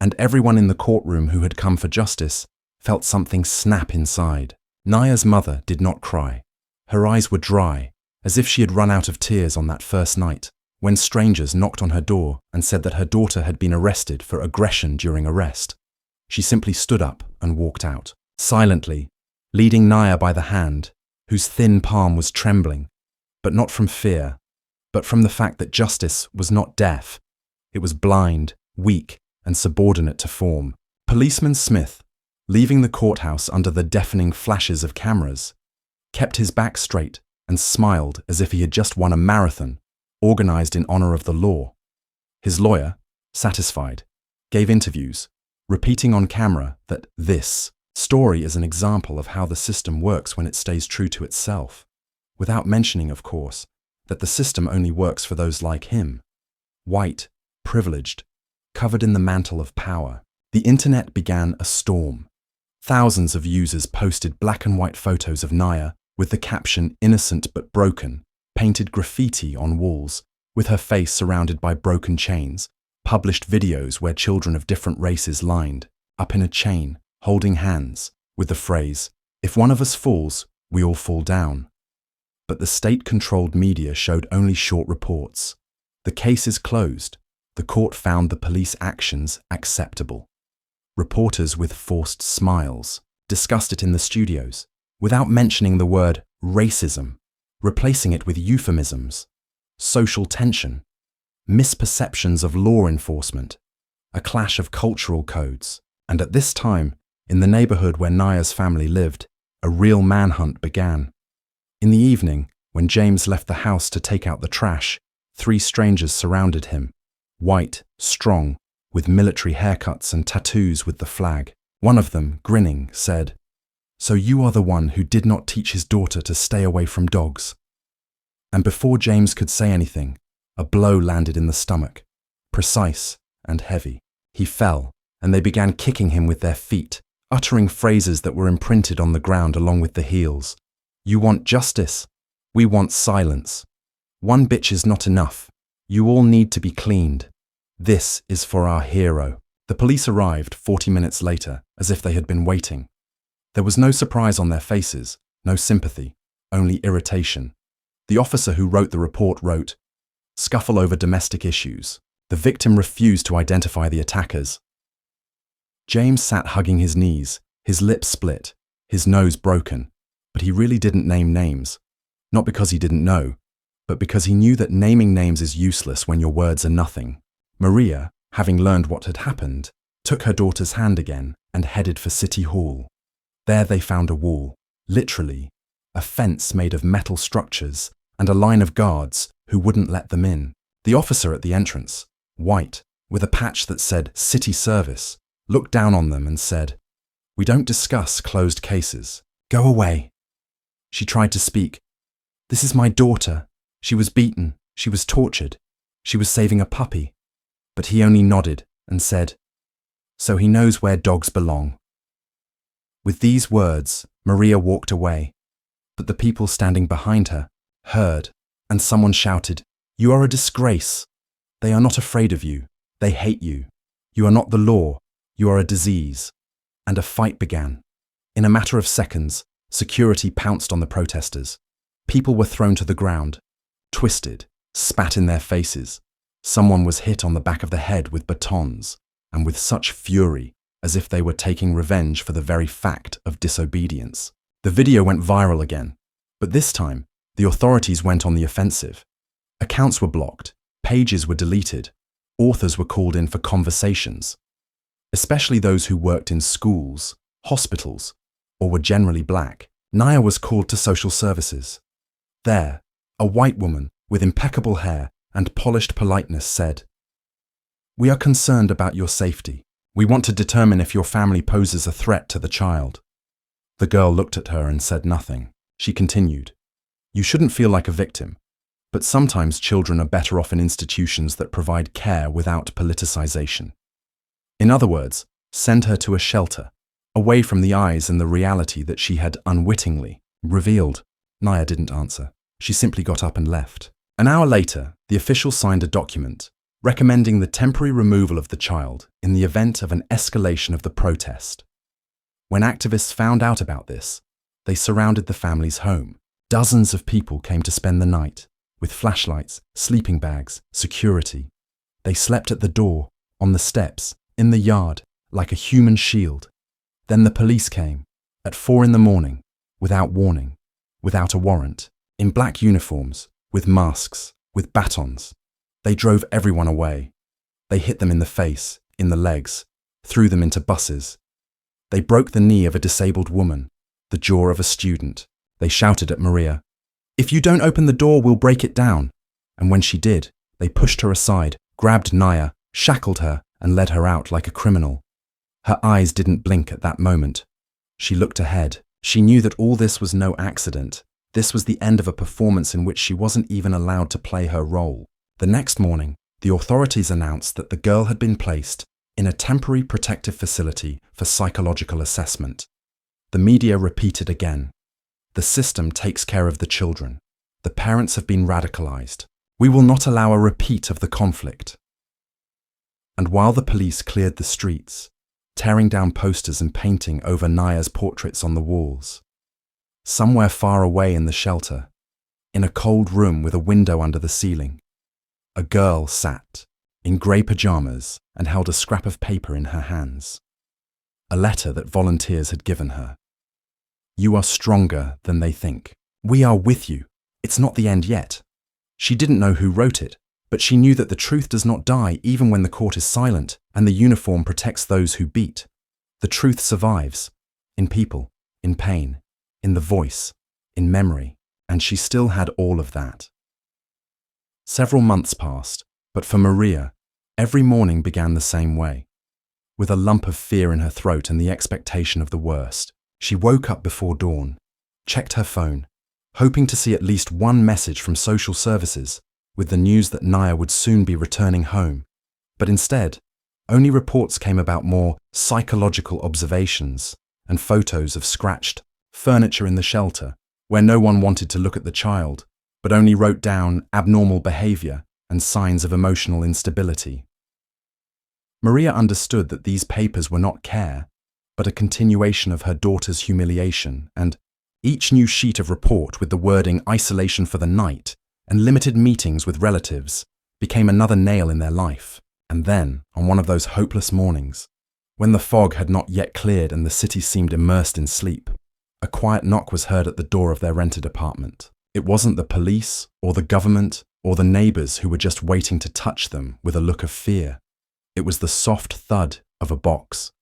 S1: and everyone in the courtroom who had come for justice felt something snap inside. Naya's mother did not cry. Her eyes were dry, as if she had run out of tears on that first night, when strangers knocked on her door and said that her daughter had been arrested for aggression during arrest. She simply stood up and walked out, silently, leading Naya by the hand, whose thin palm was trembling, but not from fear, but from the fact that justice was not deaf. It was blind, weak, and subordinate to form. Policeman Smith, leaving the courthouse under the deafening flashes of cameras, kept his back straight and smiled as if he had just won a marathon, organized in honor of the law. His lawyer, satisfied, gave interviews, repeating on camera that this story is an example of how the system works when it stays true to itself, without mentioning, of course, that the system only works for those like him, white, privileged, covered in the mantle of power. The internet began a storm. Thousands of users posted black and white photos of Naya with the caption "innocent but broken," painted graffiti on walls, with her face surrounded by broken chains, published videos where children of different races lined up in a chain, holding hands, with the phrase, "If one of us falls, we all fall down." But the state-controlled media showed only short reports. The case is closed. The court found the police actions acceptable. Reporters with forced smiles discussed it in the studios, without mentioning the word racism, replacing it with euphemisms, social tension, misperceptions of law enforcement, a clash of cultural codes. And at this time, in the neighborhood where Naya's family lived, a real manhunt began. In the evening, when James left the house to take out the trash, 3 strangers surrounded him, white, strong, with military haircuts and tattoos with the flag. One of them, grinning, said, "So you are the one who did not teach his daughter to stay away from dogs." And before James could say anything, a blow landed in the stomach, precise and heavy. He fell, and they began kicking him with their feet, uttering phrases that were imprinted on the ground along with the heels. "You want justice? We want silence. One bitch is not enough. You all need to be cleaned. This is for our hero." The police arrived 40 minutes later, as if they had been waiting. There was no surprise on their faces, no sympathy, only irritation. The officer who wrote the report wrote, "Scuffle over domestic issues. The victim refused to identify the attackers." James sat hugging his knees, his lips split, his nose broken, but he really didn't name names. Not because he didn't know, but because he knew that naming names is useless when your words are nothing. Maria, having learned what had happened, took her daughter's hand again and headed for City Hall. There they found a wall, literally, a fence made of metal structures, and a line of guards who wouldn't let them in. The officer at the entrance, white, with a patch that said City Service, looked down on them and said, "We don't discuss closed cases. Go away." She tried to speak. "This is my daughter. She was beaten, she was tortured, she was saving a puppy. But he only nodded and said, "So he knows where dogs belong." With these words, Maria walked away, but the people standing behind her heard, and someone shouted, "You are a disgrace. They are not afraid of you. They hate you. You are not the law. You are a disease." And a fight began. In a matter of seconds, security pounced on the protesters. People were thrown to the ground, twisted, spat in their faces. Someone was hit on the back of the head with batons, and with such fury, as if they were taking revenge for the very fact of disobedience. The video went viral again, but this time, the authorities went on the offensive. Accounts were blocked, pages were deleted, authors were called in for conversations. Especially those who worked in schools, hospitals, or were generally black. Naya was called to social services. There, a white woman with impeccable hair and polished politeness said, "We are concerned about your safety. We want to determine if your family poses a threat to the child." The girl looked at her and said nothing. She continued, "You shouldn't feel like a victim, but sometimes children are better off in institutions that provide care without politicization. In other words, send her to a shelter, away from the eyes and the reality that she had unwittingly revealed." Naya didn't answer. She simply got up and left. An hour later, the official signed a document recommending the temporary removal of the child in the event of an escalation of the protest. When activists found out about this, they surrounded the family's home. Dozens of people came to spend the night, with flashlights, sleeping bags, security. They slept at the door, on the steps, in the yard, like a human shield. Then the police came, at 4 in the morning, without warning, without a warrant, in black uniforms, with masks, with batons. They drove everyone away. They hit them in the face, in the legs, threw them into buses. They broke the knee of a disabled woman, the jaw of a student. They shouted at Maria, "If you don't open the door, we'll break it down." And when she did, they pushed her aside, grabbed Naya, shackled her, and led her out like a criminal. Her eyes didn't blink at that moment. She looked ahead. She knew that all this was no accident. This was the end of a performance in which she wasn't even allowed to play her role. The next morning, the authorities announced that the girl had been placed in a temporary protective facility for psychological assessment. The media repeated again, "The system takes care of the children. The parents have been radicalized. We will not allow a repeat of the conflict." And while the police cleared the streets, tearing down posters and painting over Naya's portraits on the walls, somewhere far away in the shelter, in a cold room with a window under the ceiling, a girl sat, in grey pajamas, and held a scrap of paper in her hands. A letter that volunteers had given her. "You are stronger than they think. We are with you. It's not the end yet." She didn't know who wrote it, but she knew that the truth does not die even when the court is silent and the uniform protects those who beat. The truth survives, in people, in pain, in the voice, in memory, and she still had all of that. Several months passed, but for Maria, every morning began the same way. With a lump of fear in her throat and the expectation of the worst, she woke up before dawn, checked her phone, hoping to see at least one message from social services with the news that Naya would soon be returning home. But instead, only reports came about more psychological observations and photos of scratched furniture in the shelter, where no one wanted to look at the child, but only wrote down abnormal behavior and signs of emotional instability. Maria understood that these papers were not care, but a continuation of her daughter's humiliation, and each new sheet of report with the wording "isolation for the night" and limited meetings with relatives became another nail in their life. And then, on one of those hopeless mornings, when the fog had not yet cleared and the city seemed immersed in sleep, a quiet knock was heard at the door of their rented apartment. It wasn't the police or the government or the neighbors who were just waiting to touch them with a look of fear. It was the soft thud of a box,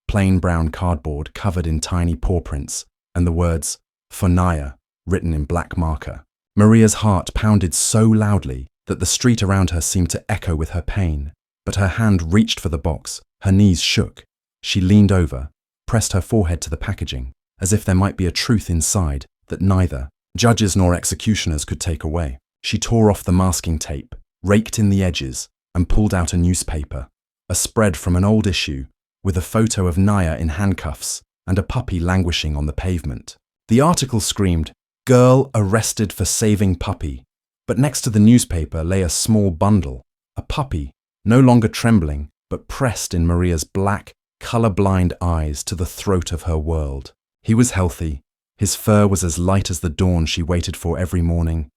S1: plain brown cardboard covered in tiny paw prints, and the words, "For Naya," written in black marker. Maria's heart pounded so loudly that the street around her seemed to echo with her pain, but her hand reached for the box, her knees shook. She leaned over, pressed her forehead to the packaging, as if there might be a truth inside that neither judges nor executioners could take away. She tore off the masking tape, raked in the edges, and pulled out a newspaper, a spread from an old issue, with a photo of Naya in handcuffs and a puppy languishing on the pavement. The article screamed, "Girl arrested for saving puppy," but next to the newspaper lay a small bundle, a puppy, no longer trembling, but pressed in Maria's black, color-blind eyes to the throat of her world. He was healthy, his fur was as light as the dawn she waited for every morning,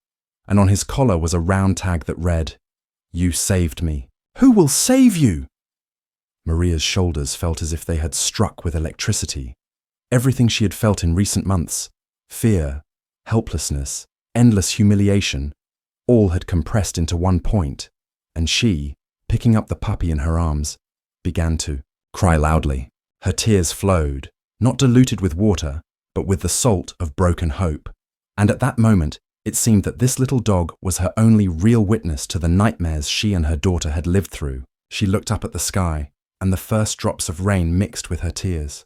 S1: and on his collar was a round tag that read, "You saved me." "Who will save you?" Maria's shoulders felt as if they had struck with electricity. Everything she had felt in recent months, fear, helplessness, endless humiliation, all had compressed into one point, and she, picking up the puppy in her arms, began to cry loudly. Her tears flowed, not diluted with water, but with the salt of broken hope. And at that moment, it seemed that this little dog was her only real witness to the nightmares she and her daughter had lived through. She looked up at the sky, and the first drops of rain mixed with her tears.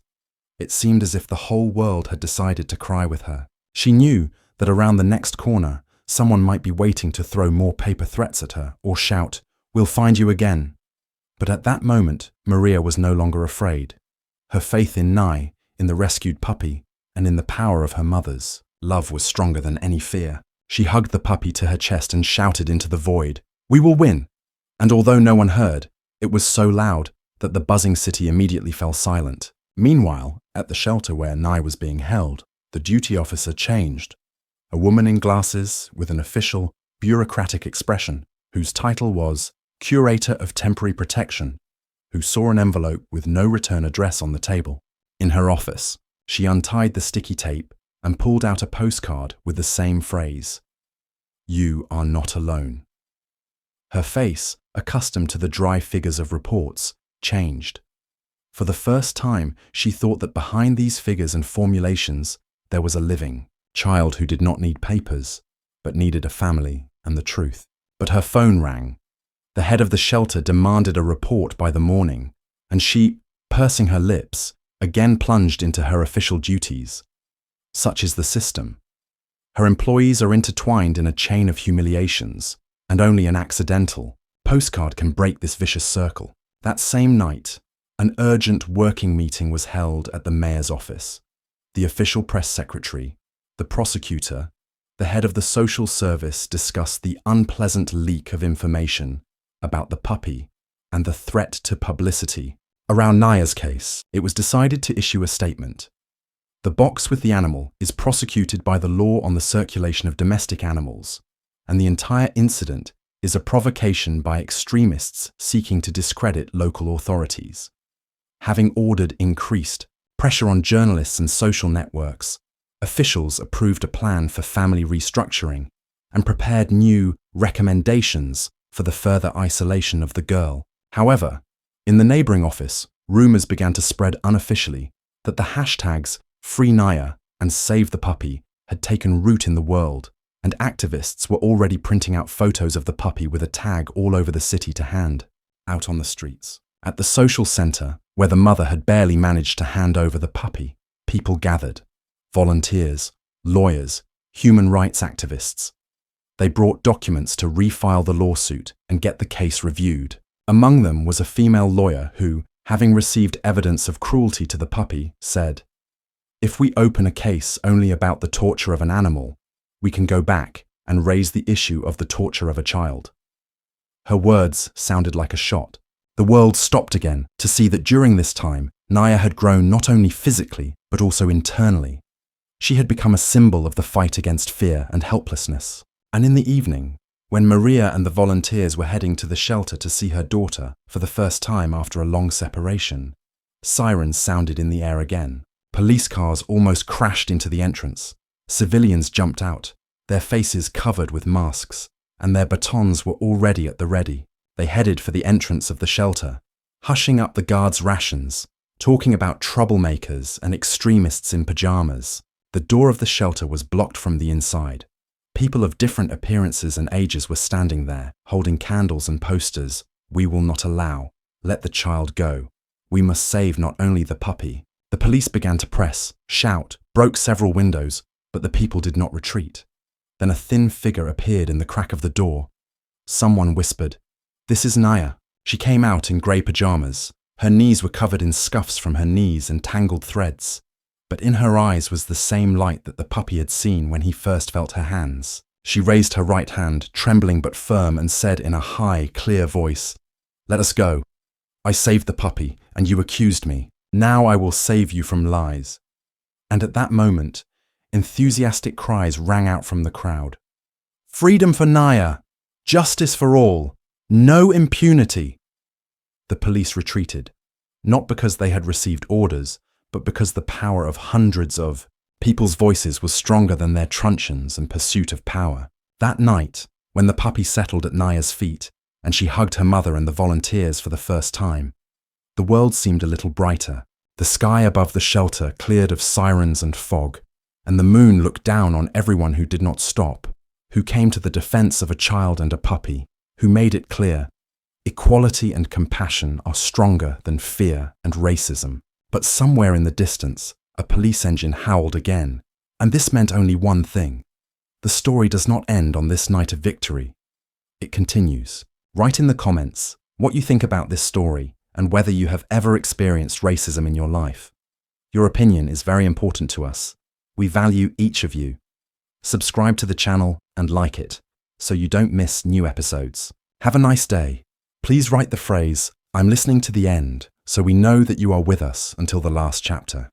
S1: It seemed as if the whole world had decided to cry with her. She knew that around the next corner, someone might be waiting to throw more paper threats at her or shout, "We'll find you again." But at that moment, Maria was no longer afraid. Her faith in Nai, in the rescued puppy, and in the power of her mother's love was stronger than any fear. She hugged the puppy to her chest and shouted into the void, "We will win!" And although no one heard, it was so loud that the buzzing city immediately fell silent. Meanwhile, at the shelter where Nai was being held, the duty officer changed. A woman in glasses with an official, bureaucratic expression, whose title was Curator of Temporary Protection, who saw an envelope with no return address on the table. In her office, she untied the sticky tape and pulled out a postcard with the same phrase, "You are not alone." Her face, accustomed to the dry figures of reports, changed. For the first time, she thought that behind these figures and formulations, there was a living child who did not need papers, but needed a family and the truth. But her phone rang. The head of the shelter demanded a report by the morning, and she, pursing her lips, again plunged into her official duties. Such is the system. Her employees are intertwined in a chain of humiliations, and only an accidental postcard can break this vicious circle. That same night, an urgent working meeting was held at the mayor's office. The official press secretary, the prosecutor, the head of the social service discussed the unpleasant leak of information about the puppy and the threat to publicity. Around Naya's case, it was decided to issue a statement. The box with the animal is prosecuted by the law on the circulation of domestic animals, and the entire incident is a provocation by extremists seeking to discredit local authorities. Having ordered increased pressure on journalists and social networks, officials approved a plan for family restructuring and prepared new recommendations for the further isolation of the girl. However, in the neighboring office, rumors began to spread unofficially that the hashtags Free Naya and Save the Puppy had taken root in the world, and activists were already printing out photos of the puppy with a tag all over the city to hand out on the streets. At the social center, where the mother had barely managed to hand over the puppy, people gathered. Volunteers, lawyers, human rights activists. They brought documents to refile the lawsuit and get the case reviewed. Among them was a female lawyer who, having received evidence of cruelty to the puppy, said, "If we open a case only about the torture of an animal, we can go back and raise the issue of the torture of a child." Her words sounded like a shot. The world stopped again to see that during this time, Naya had grown not only physically, but also internally. She had become a symbol of the fight against fear and helplessness. And in the evening, when Maria and the volunteers were heading to the shelter to see her daughter for the first time after a long separation, sirens sounded in the air again. Police cars almost crashed into the entrance. Civilians jumped out, their faces covered with masks, and their batons were already at the ready. They headed for the entrance of the shelter, hushing up the guards' rations, talking about troublemakers and extremists in pajamas. The door of the shelter was blocked from the inside. People of different appearances and ages were standing there, holding candles and posters. "We will not allow. Let the child go. We must save not only the puppy." The police began to press, shout, broke several windows, but the people did not retreat. Then a thin figure appeared in the crack of the door. Someone whispered, "This is Naya." She came out in grey pajamas. Her knees were covered in scuffs from her knees and tangled threads. But in her eyes was the same light that the puppy had seen when he first felt her hands. She raised her right hand, trembling but firm, and said in a high, clear voice, "Let us go. I saved the puppy, and you accused me. Now I will save you from lies." And at that moment, enthusiastic cries rang out from the crowd. "Freedom for Naya! Justice for all! No impunity!" The police retreated, not because they had received orders, but because the power of hundreds of people's voices was stronger than their truncheons and pursuit of power. That night, when the puppy settled at Naya's feet, and she hugged her mother and the volunteers for the first time, the world seemed a little brighter. The sky above the shelter cleared of sirens and fog, and the moon looked down on everyone who did not stop, who came to the defense of a child and a puppy, who made it clear, equality and compassion are stronger than fear and racism. But somewhere in the distance, a police engine howled again, and this meant only one thing. The story does not end on this night of victory. It continues. Write in the comments what you think about this story and whether you have ever experienced racism in your life. Your opinion is very important to us. We value each of you. Subscribe to the channel and like it, so you don't miss new episodes. Have a nice day. Please write the phrase, "I'm listening to the end," so we know that you are with us until the last chapter.